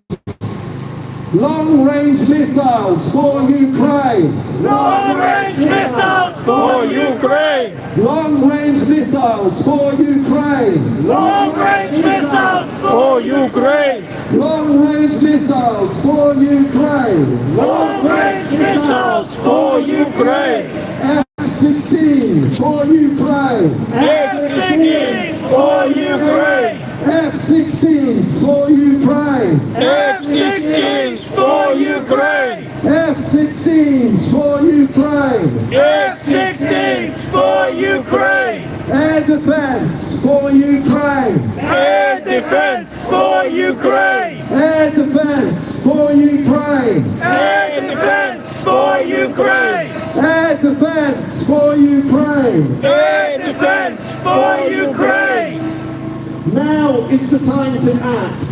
Long-range missiles for Ukraine. Long-range missiles For Ukraine! Long-range missiles for Ukraine. Long-range missiles For Ukraine! Long-range missiles for Ukraine. Long-range Missiles for Ukraine! F-16 for Ukraine. F-16s for Ukraine! F-16s for Ukraine. F-16s for Ukraine! F-16s for Ukraine. F-16s for Ukraine! Air defense for Ukraine. Air defense for Ukraine! Air defense for Ukraine. Air defense for Ukraine! Air defense for Ukraine. Air defense for Ukraine! Now is the time to act.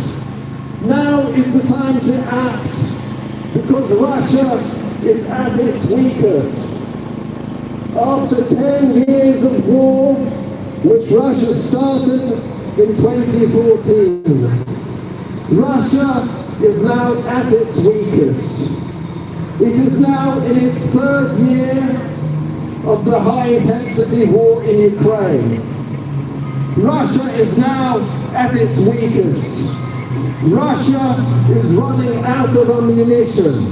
Now is the time to act because Russia is at its weakest. After 10 years of war, which Russia started in 2014, Russia is now at its weakest. It is now in its third year of the high-intensity war in Ukraine. Russia is now at its weakest. Russia is running out of ammunition.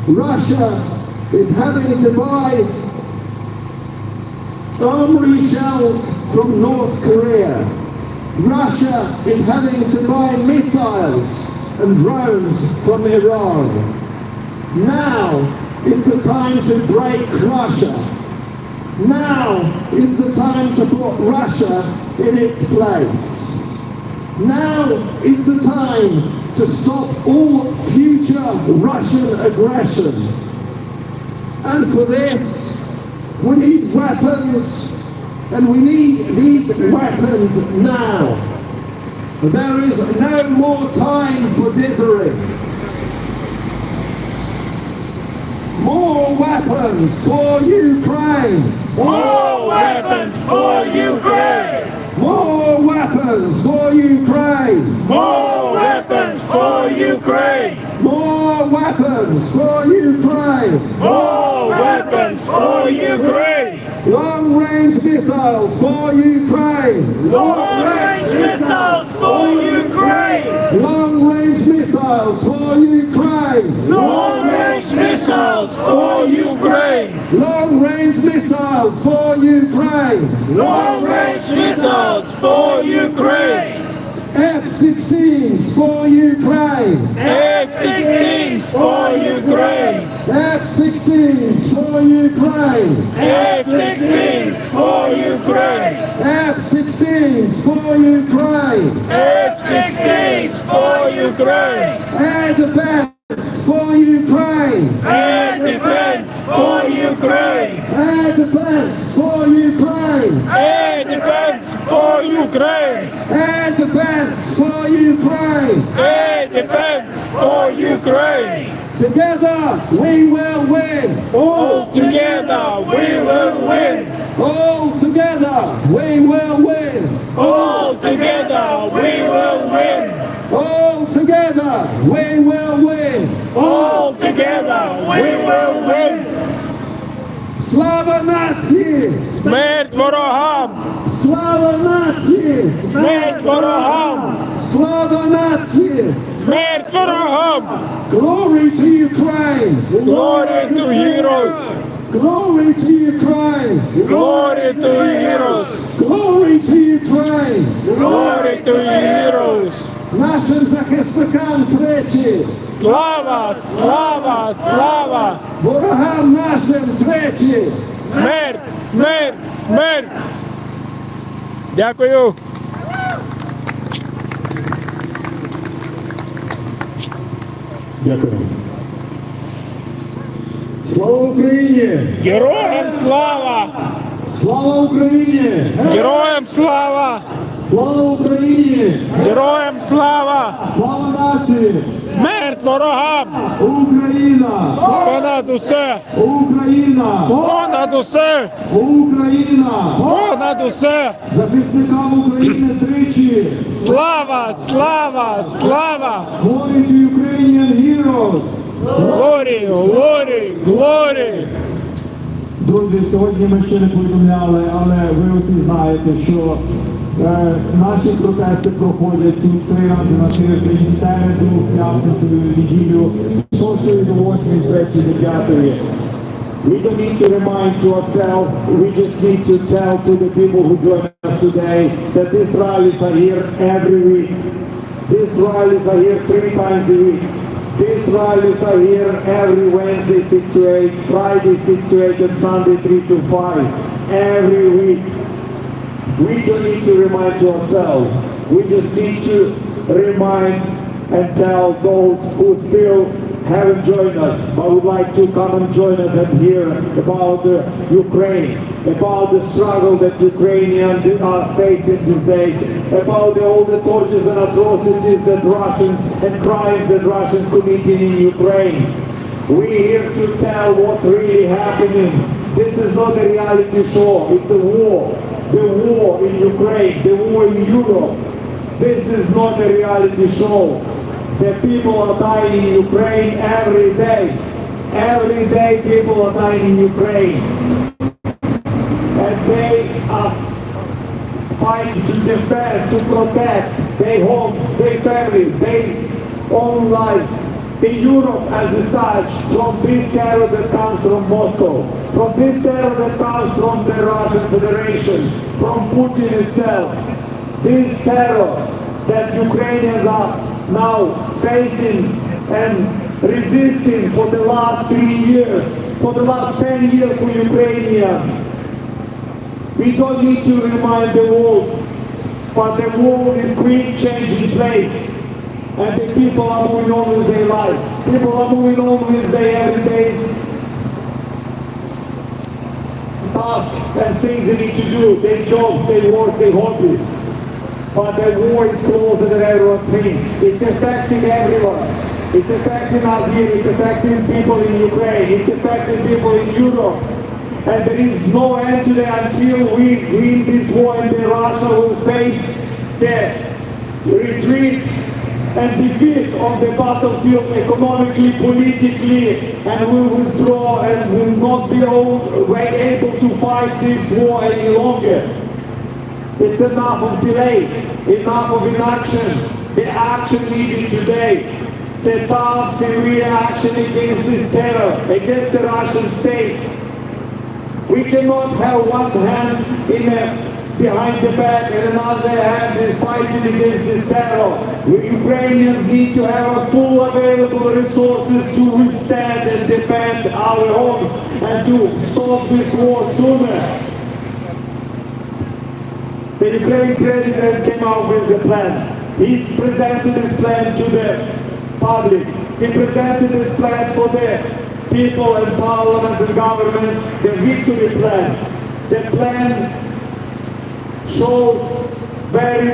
Russia is having to buy armory shells from North Korea. Russia is having to buy missiles and drones from Iran. Now is the time to break Russia. Now is the time to put Russia in its place. Now is the time to stop all future Russian aggression. And for this, we need weapons, and we need these weapons now. There is no more time for dithering. More weapons for Ukraine. More weapons for Ukraine! More weapons for Ukraine. More weapons for Ukraine! More weapons for Ukraine. More weapons for Ukraine! Long-range missiles for Ukraine. Long-range missiles for Ukraine! Long-range missiles for Ukraine. Long-range missiles for Ukraine! Long-range missiles for Ukraine. Long-range missiles for Ukraine! F-16s for Ukraine. F-16s for Ukraine! F-16s for Ukraine. F-16s for Ukraine! F-16s for Ukraine. F-16s for Ukraine! Air defense for Ukraine. Air defense for Ukraine! Air defense for Ukraine. Air defense for Ukraine! Air defense for Ukraine. Air defense for Ukraine! Together we will win. All together we will win! All together we will win. All together we will win! All together we will win. All together we will win! Слава нації! Смерть ворогам! Слава нації! Смерть ворогам! Слава нації! Смерть ворогам! Glory to Ukraine! Glory to heroes! Glory to Ukraine! Glory to heroes! Glory to Ukraine! Glory to heroes! Нашим захисникам тричі! Слава! Слава! Слава! Ворогам нашим тричі! Смерть! Смерть! Смерть! Дякую! Дякую. Слава Україні! Героям слава! Слава Україні! Героям слава! Слава Україні! Героям слава! Слава нації! Смерть ворогам! Україна! Понад усе! Україна! Понад усе! Україна! Понад усе! Захисникам України тричі! Слава! Слава! Слава! Glory to Ukrainian heroes! Глорі! Глорі! Глорі! Друзі, сьогодні ми ще не повідомляли, але ви усі знаєте, що наші протести проходять тут 3 рази на тиждень, в середу, в п'ятницю, в неділю, з 6 до 8, з 3 до 5. We don't need to remind to ourselves, we just need to tell to the people who join us today that these rallies are here every week. These rallies are here 3 times a week. These rallies are here every Wednesday 6 to 8, Friday 6 to 8, and Sunday 3 to 5. Every week. We don't need to remind to ourselves. We just need to remind and tell those who still haven't joined us, but would like to come and join us and hear about Ukraine, about the struggle that Ukrainians are facing these days, about all the tortures and atrocities that Russians and crimes that Russians committing in Ukraine. We're here to tell what's really happening. This is not a reality show, it's a war. The war in Ukraine, the war in Europe. This is not a reality show. The people are dying in Ukraine every day. Every day people are dying in Ukraine. And they are fighting to defend, to protect their homes, their families, their own lives. In Europe as such, from this terror that comes from Moscow, from this terror that comes from the Russian Federation, from Putin itself, this terror that Ukrainians are now facing and resisting for the last 3 years, for the last 10 years for Ukrainians. We don't need to remind the world, but the world is quick changing place. And the people are moving on with their lives. People are moving on with their everyday tasks and things they need to do, their jobs, their work, their hobbies. But the war is closer than everyone thinks. It's affecting everyone. It's affecting us here, it's affecting people in Ukraine, it's affecting people in Europe. And there is no end to that until we win this war and then Russia will face the retreat and defeat on the battlefield economically, politically, and will withdraw and will not be able to fight this war any longer. It's enough of delay, enough of inaction. The action needed today. The tough, severe action against this terror, against the Russian state. We cannot have one hand behind the back and another hand is fighting against this terror. We Ukrainians need to have a full available resources to withstand and defend our homes and to stop this war sooner. The Ukrainian president came out with a plan. He's presented this plan to the public. He presented this plan for the people and parliaments and governments, the victory plan. The plan shows very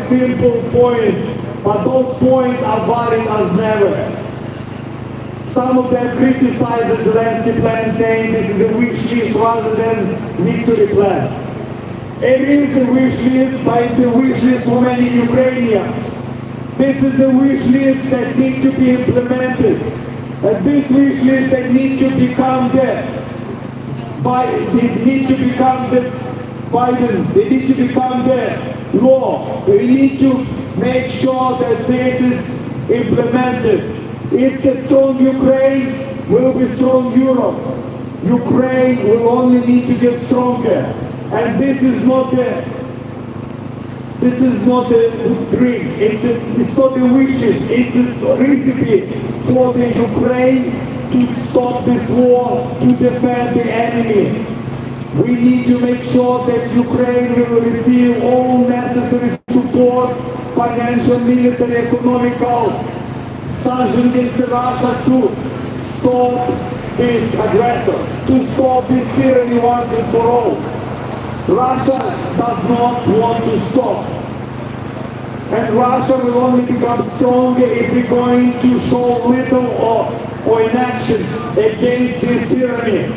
simple points, but those points are valid as never. Some of them criticize the Zelensky plan, saying this is a wish list rather than victory plan. It is a wish list, but it's a wish list for many Ukrainians. This is a wish list that needs to be implemented. And this wish list that needs to become they need to become the law. We need to make sure that this is implemented. If the strong Ukraine will be strong Europe. Ukraine will only need to get stronger. And this is not the dream. It's not the wishes. It's a recipe for the Ukraine to stop this war, to defend the enemy. We need to make sure that Ukraine will receive all necessary support, financial, military, economical, sanctions against Russia to stop this aggressor, to stop this tyranny once and for all. Russia does not want to stop. And Russia will only become stronger if we're going to show little or inaction against this tyranny.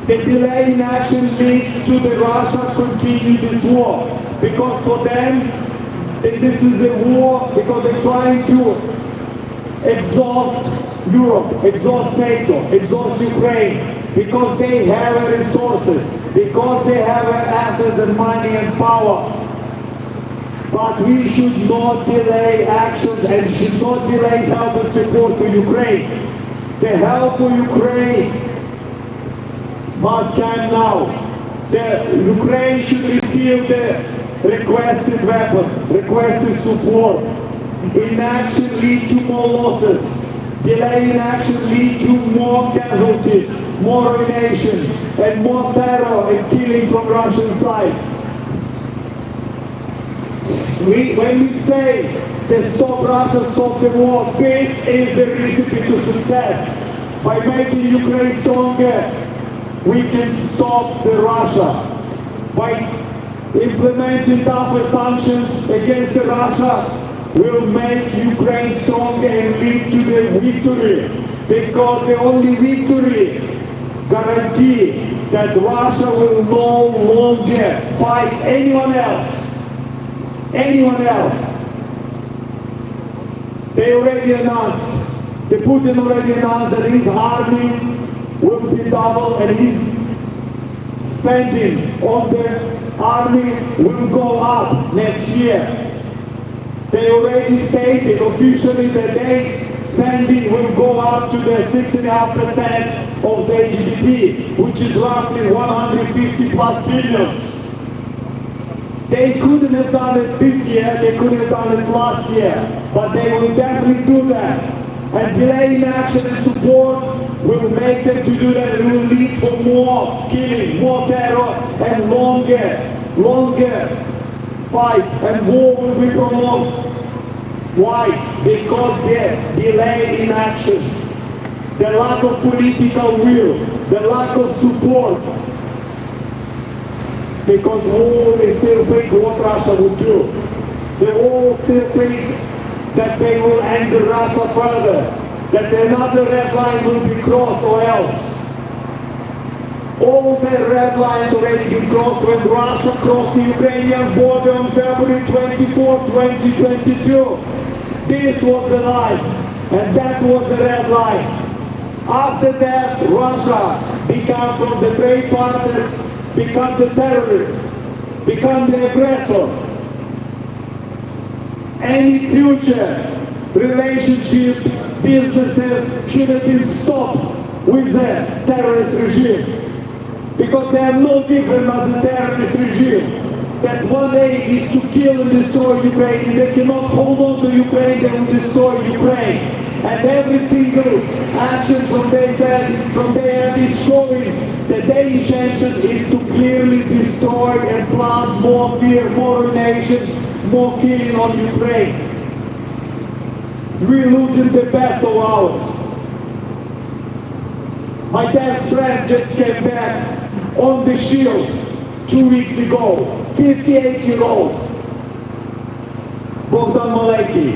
The delay in action leads to the Russia continue this war. Because for them, this is a war because they're trying to exhaust Europe, exhaust NATO, exhaust Ukraine, because they have resources, because they have assets and money and power. But we should not delay actions and should not delay help and support to Ukraine. The help for Ukraine must come now. The Ukraine should receive the requested weapon, requested support. Inaction lead to more losses. Delay in action lead to more casualties, more ruination, and more terror and killing from Russian side. When we say that stop Russia, stop the war, this is the recipe to success. By making Ukraine stronger, we can stop the Russia. By implementing tougher sanctions against the Russia, will make Ukraine stronger and lead to the victory. Because the only victory guarantee that Russia will no longer fight anyone else. Anyone else. They already announced, the Putin already announced that his army will be doubled and his spending on the army will go up next year. They already stated officially that their spending will go up to the 6.5% of the GDP, which is roughly 150 plus billions. They couldn't have done it this year, they couldn't have done it last year, but they will definitely do that. And delaying action and support will make them to do that and will lead for more killing, more terror, and longer fight, and war will be prolonged. Why? Because the delay in action, the lack of political will, the lack of support. Because all they still think what Russia would do. They all still think that they will anger Russia further, that another red line will be crossed or else. All the red lines already been crossed when Russia crossed the Ukrainian border on February 24, 2022. This was the line, and that was the red line. After that, Russia became from the trade partner, become the terrorist, become the aggressor. Any future relationship, businesses should have been stopped with the terrorist regime. Because they are no different as the terrorist regime. That one day is to kill and destroy Ukraine. If they cannot hold on to Ukraine, they will destroy Ukraine. And every single action from their end is showing that their intention is to clearly destroy and plant more fear, more ruination, more killing on Ukraine. We're losing the best of ours. My best friend just came back on the shield 2 weeks ago, 58-year-old Bogdan Maleki.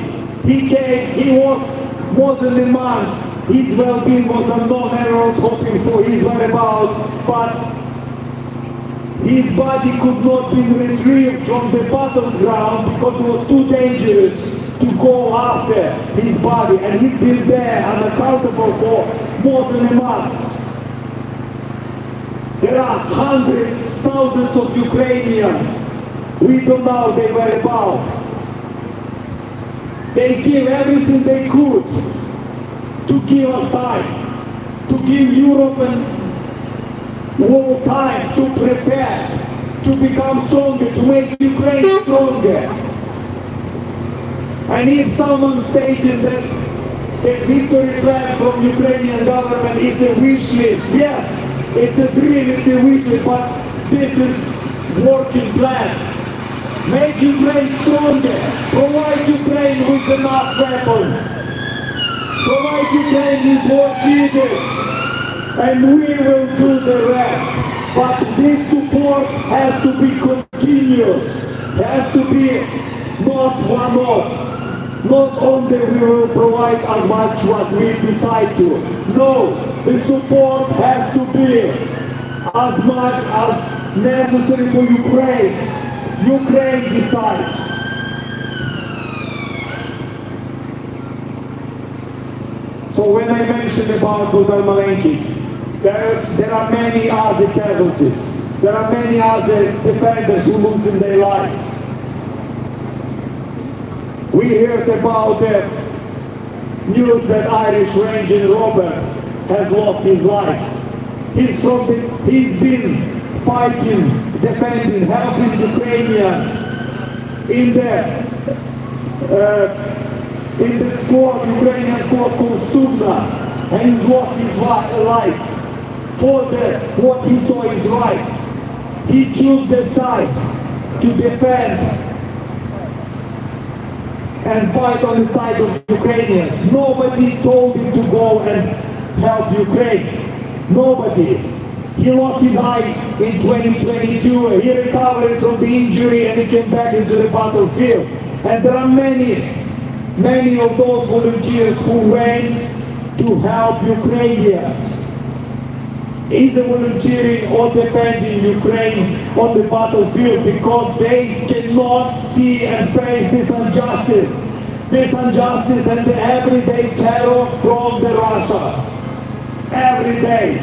He came, he was more than a month. His well-being was unknown, everyone was hoping for his whereabouts, but his body could not be retrieved from the battleground because it was too dangerous to go after his body, and he's been there unaccountable for more than a month. There are hundreds, thousands of Ukrainians. We don't know their whereabouts. They give everything they could to give us time, to give Europe and world time to prepare, to become stronger, to make Ukraine stronger. And if someone stated that the victory plan from Ukrainian government is a wish list, yes, it's a dream, it's a wish list, but this is working plan. Make Ukraine stronger, provide Ukraine with enough weapons, provide Ukraine with what needed, and we will do the rest. But this support has to be continuous, has to be not one-off. Not only we will provide as much as we decide to. No, the support has to be as much as necessary for Ukraine. Ukraine decides. So when I mentioned about Malenki, there are many other casualties. There are many other defenders who lose their lives. We heard about the news that Irish Ranger Robert has lost his life. He's been fighting, defending, helping Ukrainians in the squad, Ukrainian squad called Studna, and he lost his life for what he saw is right. He chose the side to defend and fight on the side of Ukrainians. Nobody told him to go and help Ukraine. Nobody. He lost his eye in 2022. He recovered from the injury and he came back into the battlefield. And there are many of those volunteers who went to help Ukrainians. Either volunteering or defending Ukraine on the battlefield because they cannot see and face this injustice and the everyday terror from the Russia. Every day.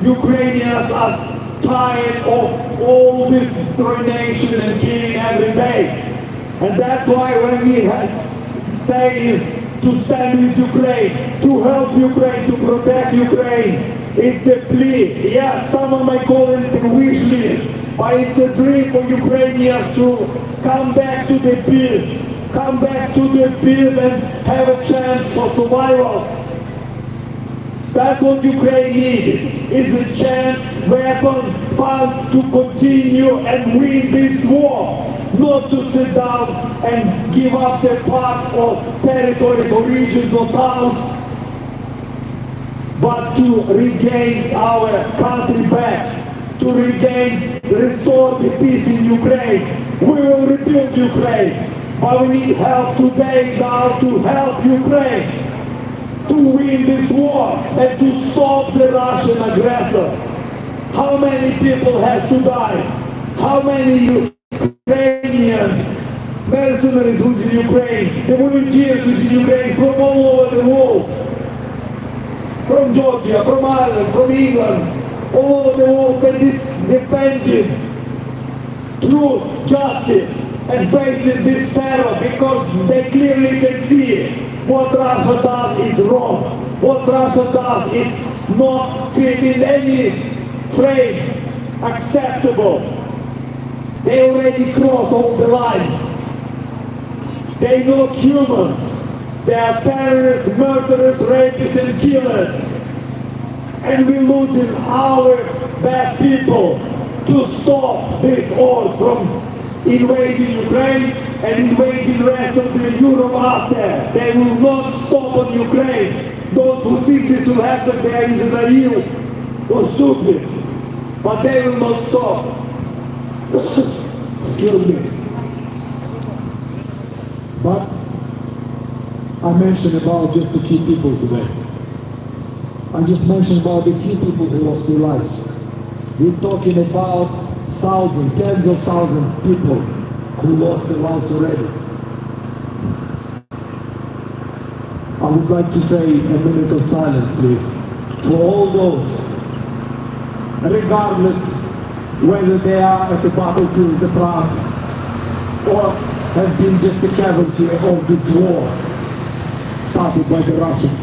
Ukrainians are tired of all this ruination and killing every day. And that's why when we say to stand with Ukraine, to help Ukraine, to protect Ukraine, it's a plea. Yes, someone might call it a wish list, but it's a dream for Ukrainians to come back to the peace, and have a chance for survival. That's what Ukraine needs, is a chance, weapons, funds to continue and win this war. Not to sit down and give up their part of territories or regions or towns, but to regain our country back, to restore the peace in Ukraine. We will rebuild Ukraine, but we need help today now to help Ukraine to win this war and to stop the Russian aggressor. How many people have to die? How many Ukrainians, mercenaries who's in Ukraine, the volunteers who's in Ukraine from all over the world, from Georgia, from Ireland, from England, all over the world that is defending truth, justice, and facing this terror because they clearly can see what Russia does is wrong. What Russia does is not fitting any frame acceptable. They already crossed all the lines. They're not humans. They are terrorists, murderers, rapists, and killers. And we're losing our best people to stop these hordes from invading Ukraine and invading the rest of the Europe after. They will not stop on Ukraine. Those who think this will happen, they are either naive or stupid. But they will not stop. Excuse me. But I mentioned about just a few people today. I just mentioned about the few people who lost their lives. We're talking about thousands, tens of thousands of people who lost their lives already. I would like to say a minute of silence, please, for all those, regardless whether they are at the battlefield, the front, or has been just a casualty of this war started by the Russians.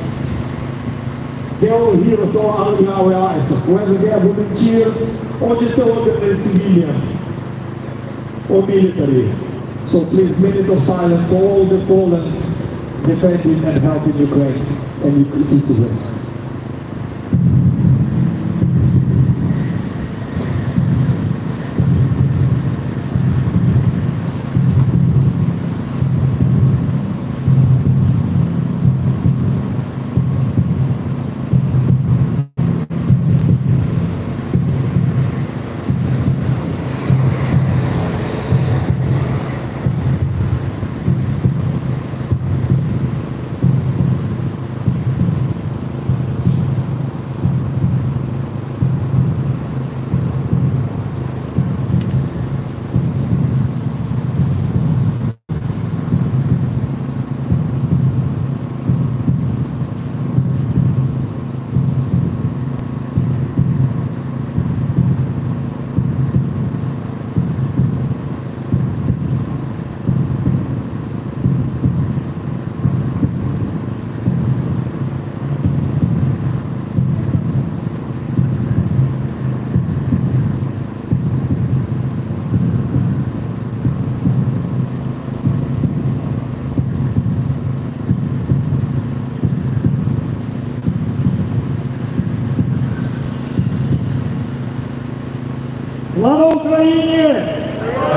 They're all heroes all in our eyes, whether they are volunteers or just ordinary civilians or military. So please, minute of silence for all the fallen, defending and helping Ukraine and Ukraine citizens.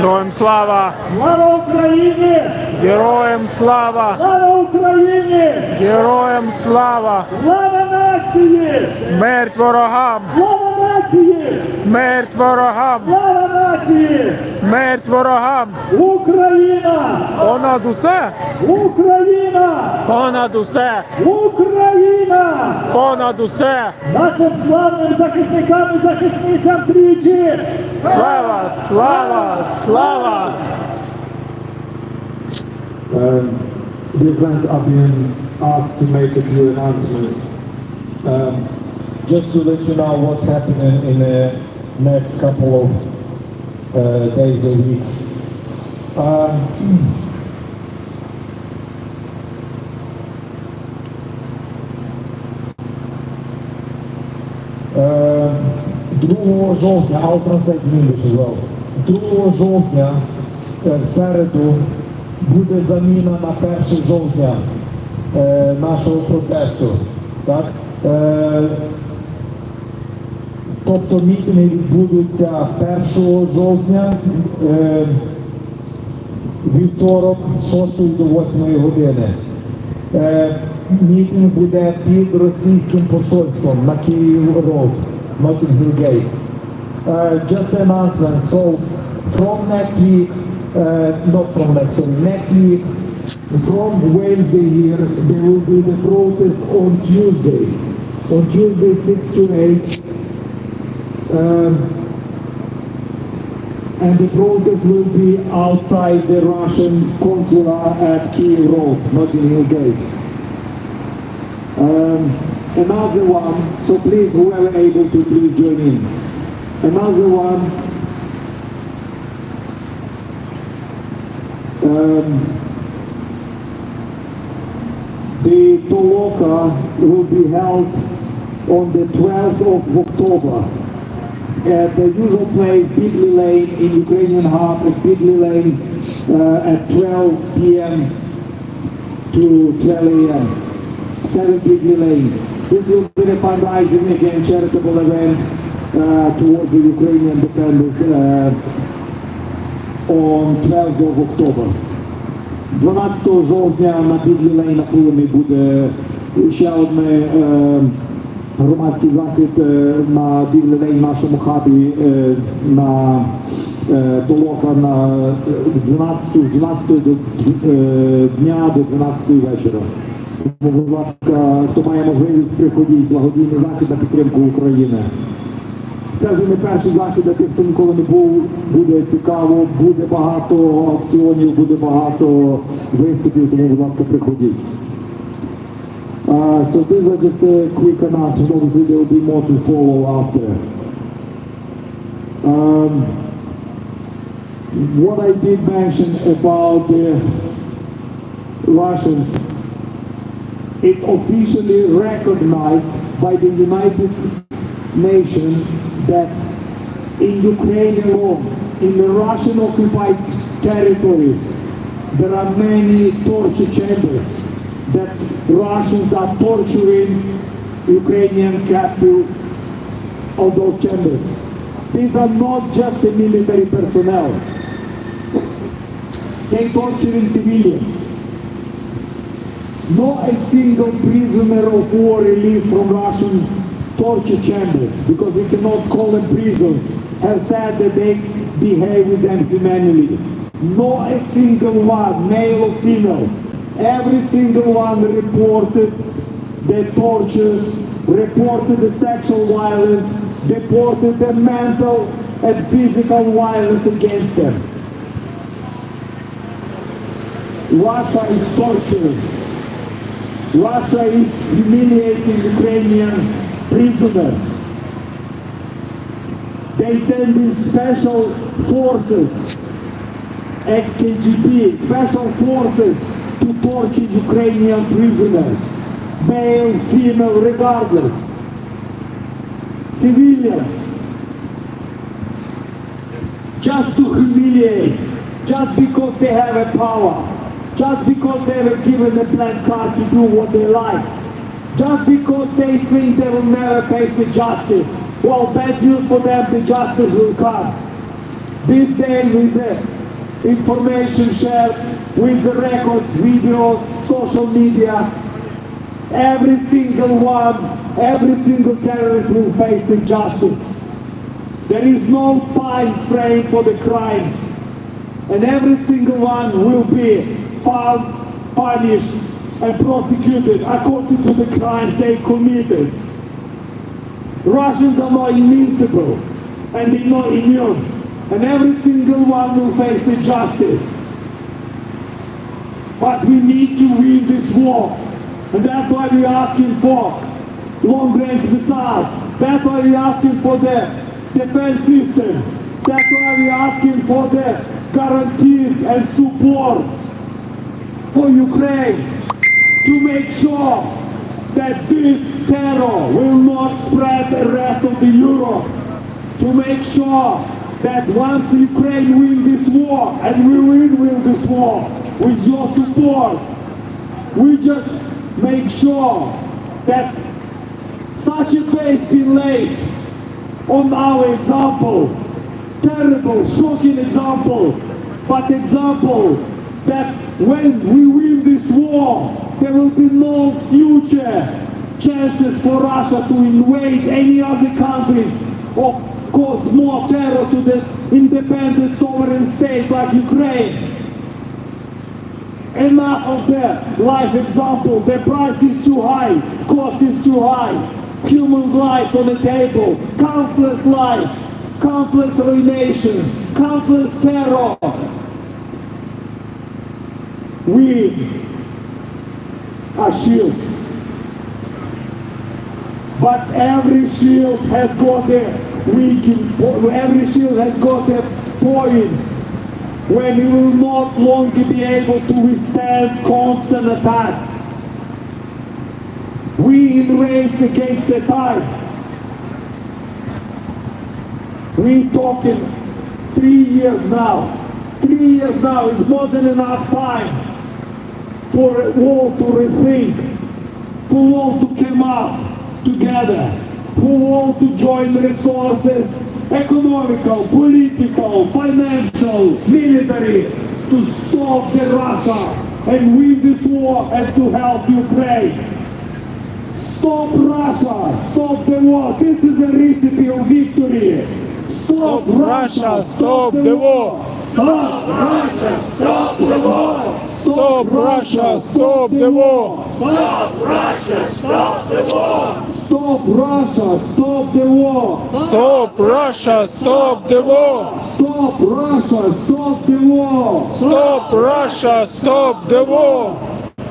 Героям слава! Слава Україні! Героям слава! Слава Україні! Героям слава! Слава нації! Смерть ворогам! Слава нації! Смерть ворогам! Слава нації! Смерть ворогам! Україна! Понад усе! Україна! Понад усе! Україна! Понад усе! Нашим славним захисникам і захисницям тричі! Слава! Слава! Слава! Dear friends, I've been asked to make a few announcements. Just to let you know what's happening in the next couple of days or weeks. Другого жовтня, I'll translate in English as well. 2 жовтня в середу буде заміна на 1 жовтня нашого протесту. Так? Тобто мітинги відбудуться 1 жовтня, вівторок з 6 до 8 години. Мітинг буде під російським посольством на Київ Road, Notting Hill Gate. Just an announcement, so from next week, next week, from Wednesday here, there will be the protest on Tuesday 6 to 8. And the protest will be outside the Russian consulate at Kyiv Road, Notting Hill Gate. Another one, so please, whoever able to, please join in. Another one, the Toloka will be held on the 12th of October at the usual place, Bigley Lane in Ukrainian Hub, at Bigley Lane at 12 p.m. to 12 a.m. 7 Bigley Lane. This will be a fundraising, again, charitable event towards the Ukrainian independence on 12th of October. 12 жовтня на Біглі Лейн на Фулемі буде ще один громадський захід на Біглі Лейн в нашому хабі на Толока на 12 дня до 12 вечора. Тому, будь ласка, хто має можливість, приходіть, благодійний захід на підтримку України. Це вже не перший захід, для тих, хто ніколи не був, буде цікаво, буде багато аукціонів, буде багато виступів, тому, будь ласка, приходіть. So these are just a quick announcement, obviously there will be more to follow after. What I did mention about the Russians, it's officially recognized by the United Nations that in Ukraine alone, in the Russian occupied territories, there are many torture chambers that Russians are torturing Ukrainian captives of those chambers. These are not just the military personnel. They torturing civilians. Not a single prisoner of war released from Russian torture chambers, because we cannot call them prisons, have said that they behave with them humanely. Not a single one, male or female, every single one reported the tortures, reported the sexual violence, reported the mental and physical violence against them. Russia is torturing. Russia is humiliating Ukrainian prisoners. They send in special forces, ex-KGB, special forces to torture Ukrainian prisoners, male, female, regardless. Civilians, just to humiliate, just because they have a power, just because they were given a blank card to do what they like, just because they think they will never face the justice. Well, bad news for them, the justice will come. This day is a information shared with the records, videos, social media. Every single one, every single terrorist will face injustice. There is no time frame for the crimes. And every single one will be found, punished, and prosecuted according to the crimes they committed. Russians are not invincible, and they're not immune. And every single one will face injustice. But we need to win this war. And that's why we're asking for long-range missiles. That's why we're asking for the defense system. That's why we're asking for the guarantees and support for Ukraine to make sure that this terror will not spread the rest of the Europe. To make sure that once Ukraine wins this war, and we will win this war with your support, we just make sure that such a base be laid on our example. Terrible, shocking example, but example that when we win this war, there will be no future chances for Russia to invade any other countries or cause more terror to the independent sovereign state like Ukraine. Enough of the life example. The price is too high, cost is too high. Human life on the table, countless lives, countless ruinations, countless terror. We are shield. But every shield has got a weakening, every shield has got a point when it will not longer be able to withstand constant attacks. We in race against the tide. We talking 3 years now. 3 years now is more than enough time for a war to rethink, for war to come up together, for war to join resources, economical, political, financial, military, to stop the Russia and win this war and to help Ukraine. Stop Russia, stop the war. This is a recipe of victory. Stop Russia, stop the war. Stop Russia, stop the war. Stop Russia, stop the war. Stop Russia, stop the war. Stop Russia, stop the war. Stop Russia, stop the war. Stop Russia, stop the war. Stop Russia, stop the war.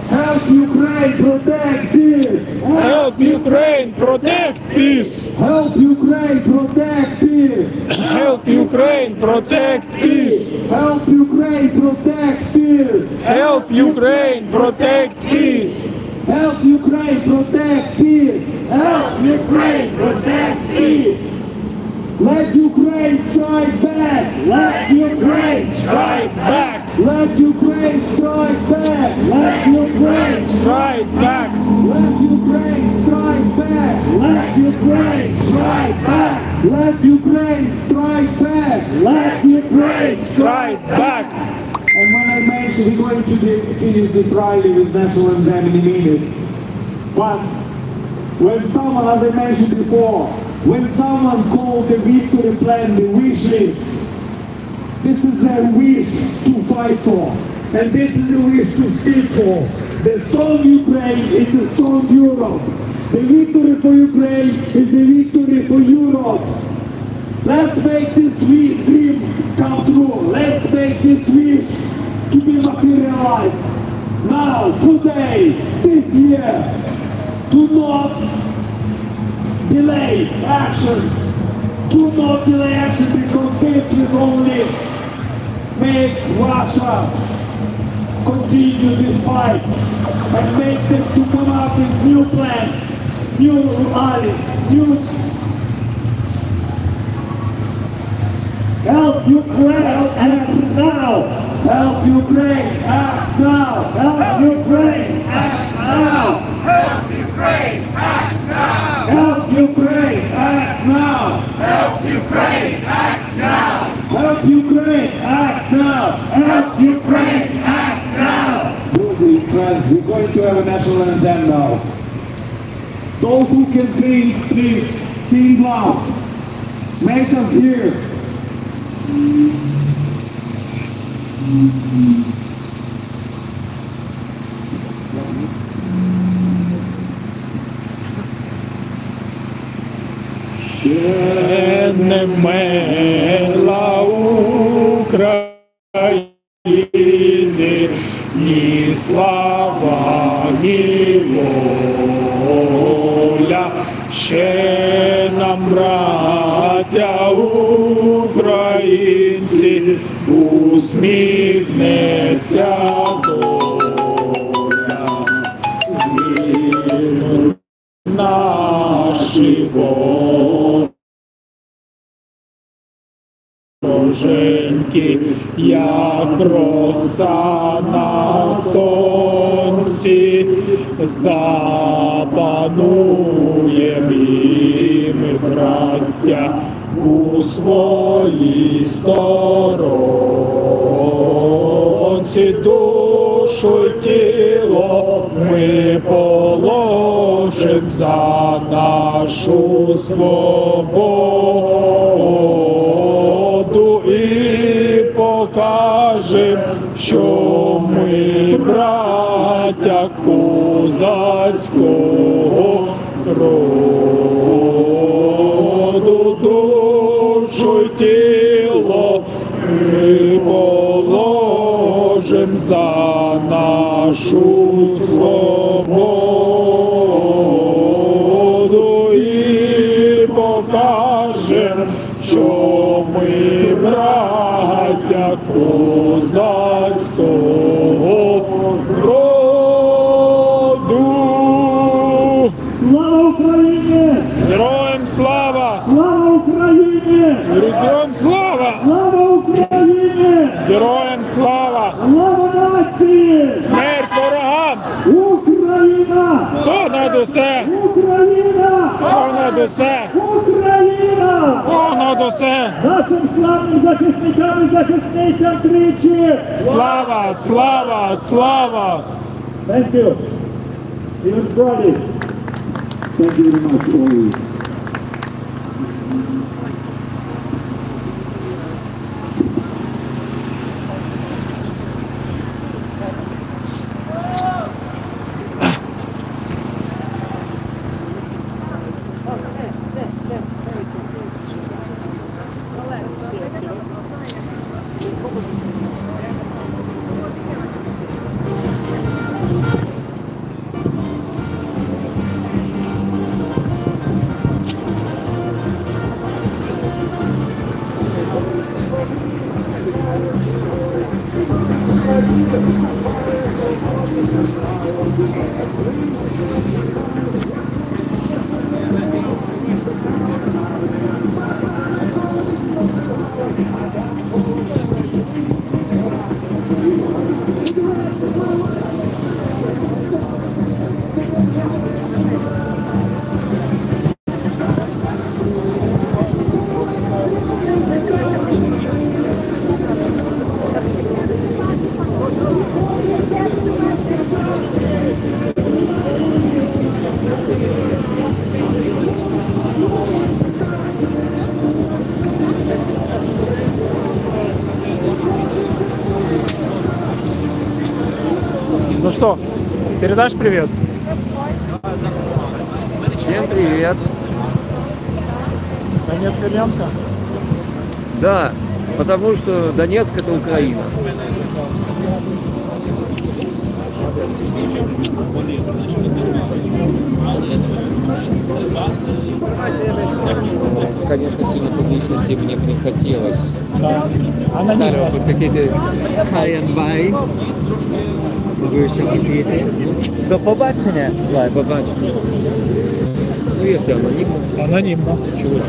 Help Ukraine protect peace. Help Ukraine protect peace. Help Ukraine protect peace. Help Ukraine protect peace. Help Ukraine protect peace. Help Ukraine protect peace. Help Ukraine protect peace. Help Ukraine protect peace. Let Ukraine strike back. Let Ukraine Strike back. Let Ukraine strike back. Let Ukraine Strike back. Let Ukraine strike back. Let Ukraine strike back. Let Ukraine strike back. Let Ukraine Strike back. And when I mentioned we're going to finish this rally with national anthem in a minute, but when someone, as I mentioned before, when someone called the victory plan the wish list, this is a wish to fight for, and this is a wish to seek for. The strong Ukraine is a strong Europe. The victory for Ukraine is a victory for Europe. Let's make this dream come true. Let's make this wish to be materialized. Now, today, this year, do not delay actions. Do not delay action, because this will only make Russia continue this fight and make them to come up with new plans, new rallies, new... Help Ukraine, act now! Help Ukraine, act now! Help Ukraine, act now! Help Ukraine act now! Help Ukraine, act now! Help Ukraine act now! Help Ukraine, act now! now! Help Ukraine! Act now! Music, friends, we're going to have a national anthem now. Those who can sing, please sing loud. Make us hear. Ще не вмерла України, ні слава, ні воля. Ще нам, браття українці, усміхнеться доля. Згинуть наші вороженьки, як роса на сонці, запануєм і ми, браття, у своїй сторонці. Душу й тіло ми положим за нашу свободу і покажем, що ми браття козацького роду. Душу й тіло ми положим за нашу свободу і покажем, що ми браття козацького роду. Слава Україні! Героям слава! Слава Україні! Героям слава! Слава Україні! Героям слава! Слава нації! Смерть ворогам! Україна! Понад усе! Україна! Понад усе! Україна! Понад усе! Нашим славним захисникам і захисницям тричі! Слава! Слава! Слава! Thank you. Everybody. Thank you very much, all. Ну что, передашь привет? Всем привет! Донецк вернемся? Да, потому что Донецк это Украина. Конечно, сильно публичности мне бы не хотелось. Да. Анонимно. Хай-ен-бай. Сподіваюся, випити. До побачення. Побачення. Ну, если анонимно. Анонимно. Чего?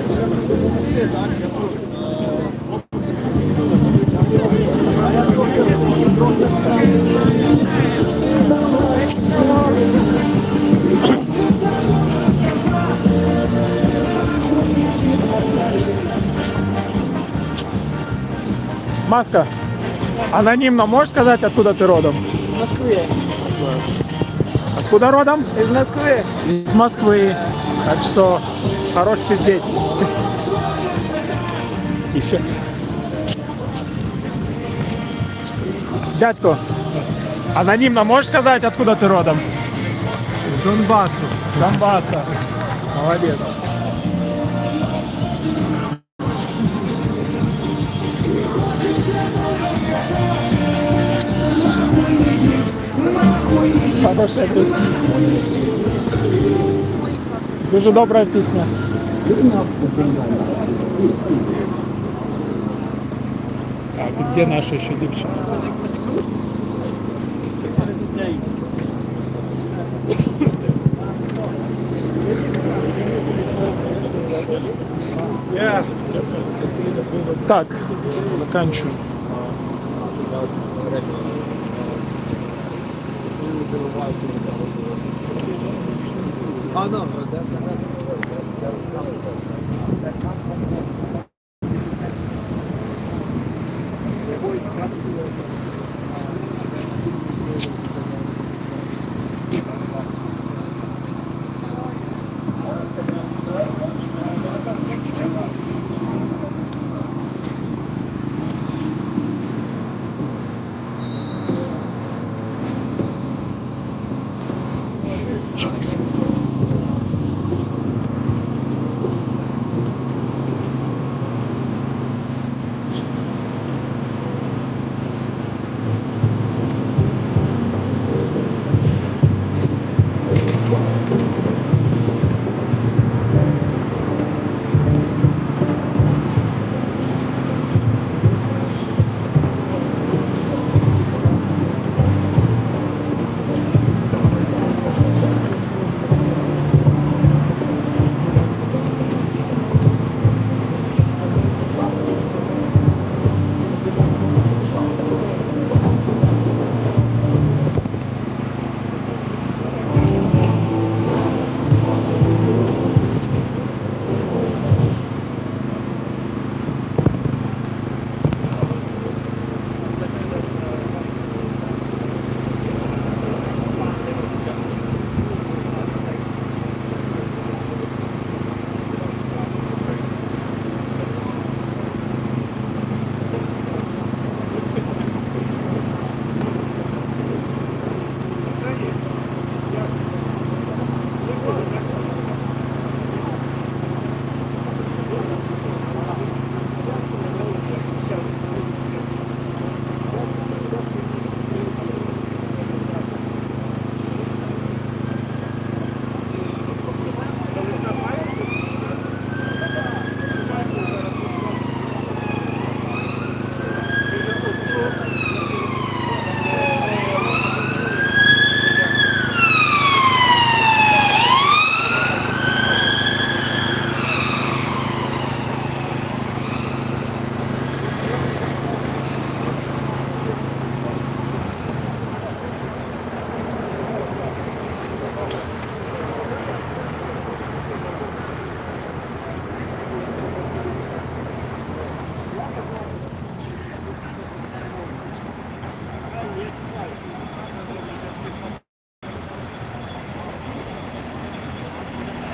Маска. Анонимно можешь сказать, откуда ты родом? В Москве. Откуда родом? Из Москвы. Из Москвы. Так что хорош пиздеть. Еще. Дядько, анонимно можешь сказать, откуда ты родом? З Донбасу. С Донбасса. Молодец. Хорошая песня. Дуже добрая песня. Так, где наша еще девчонка? Так, заканчиваю. А, ну, да.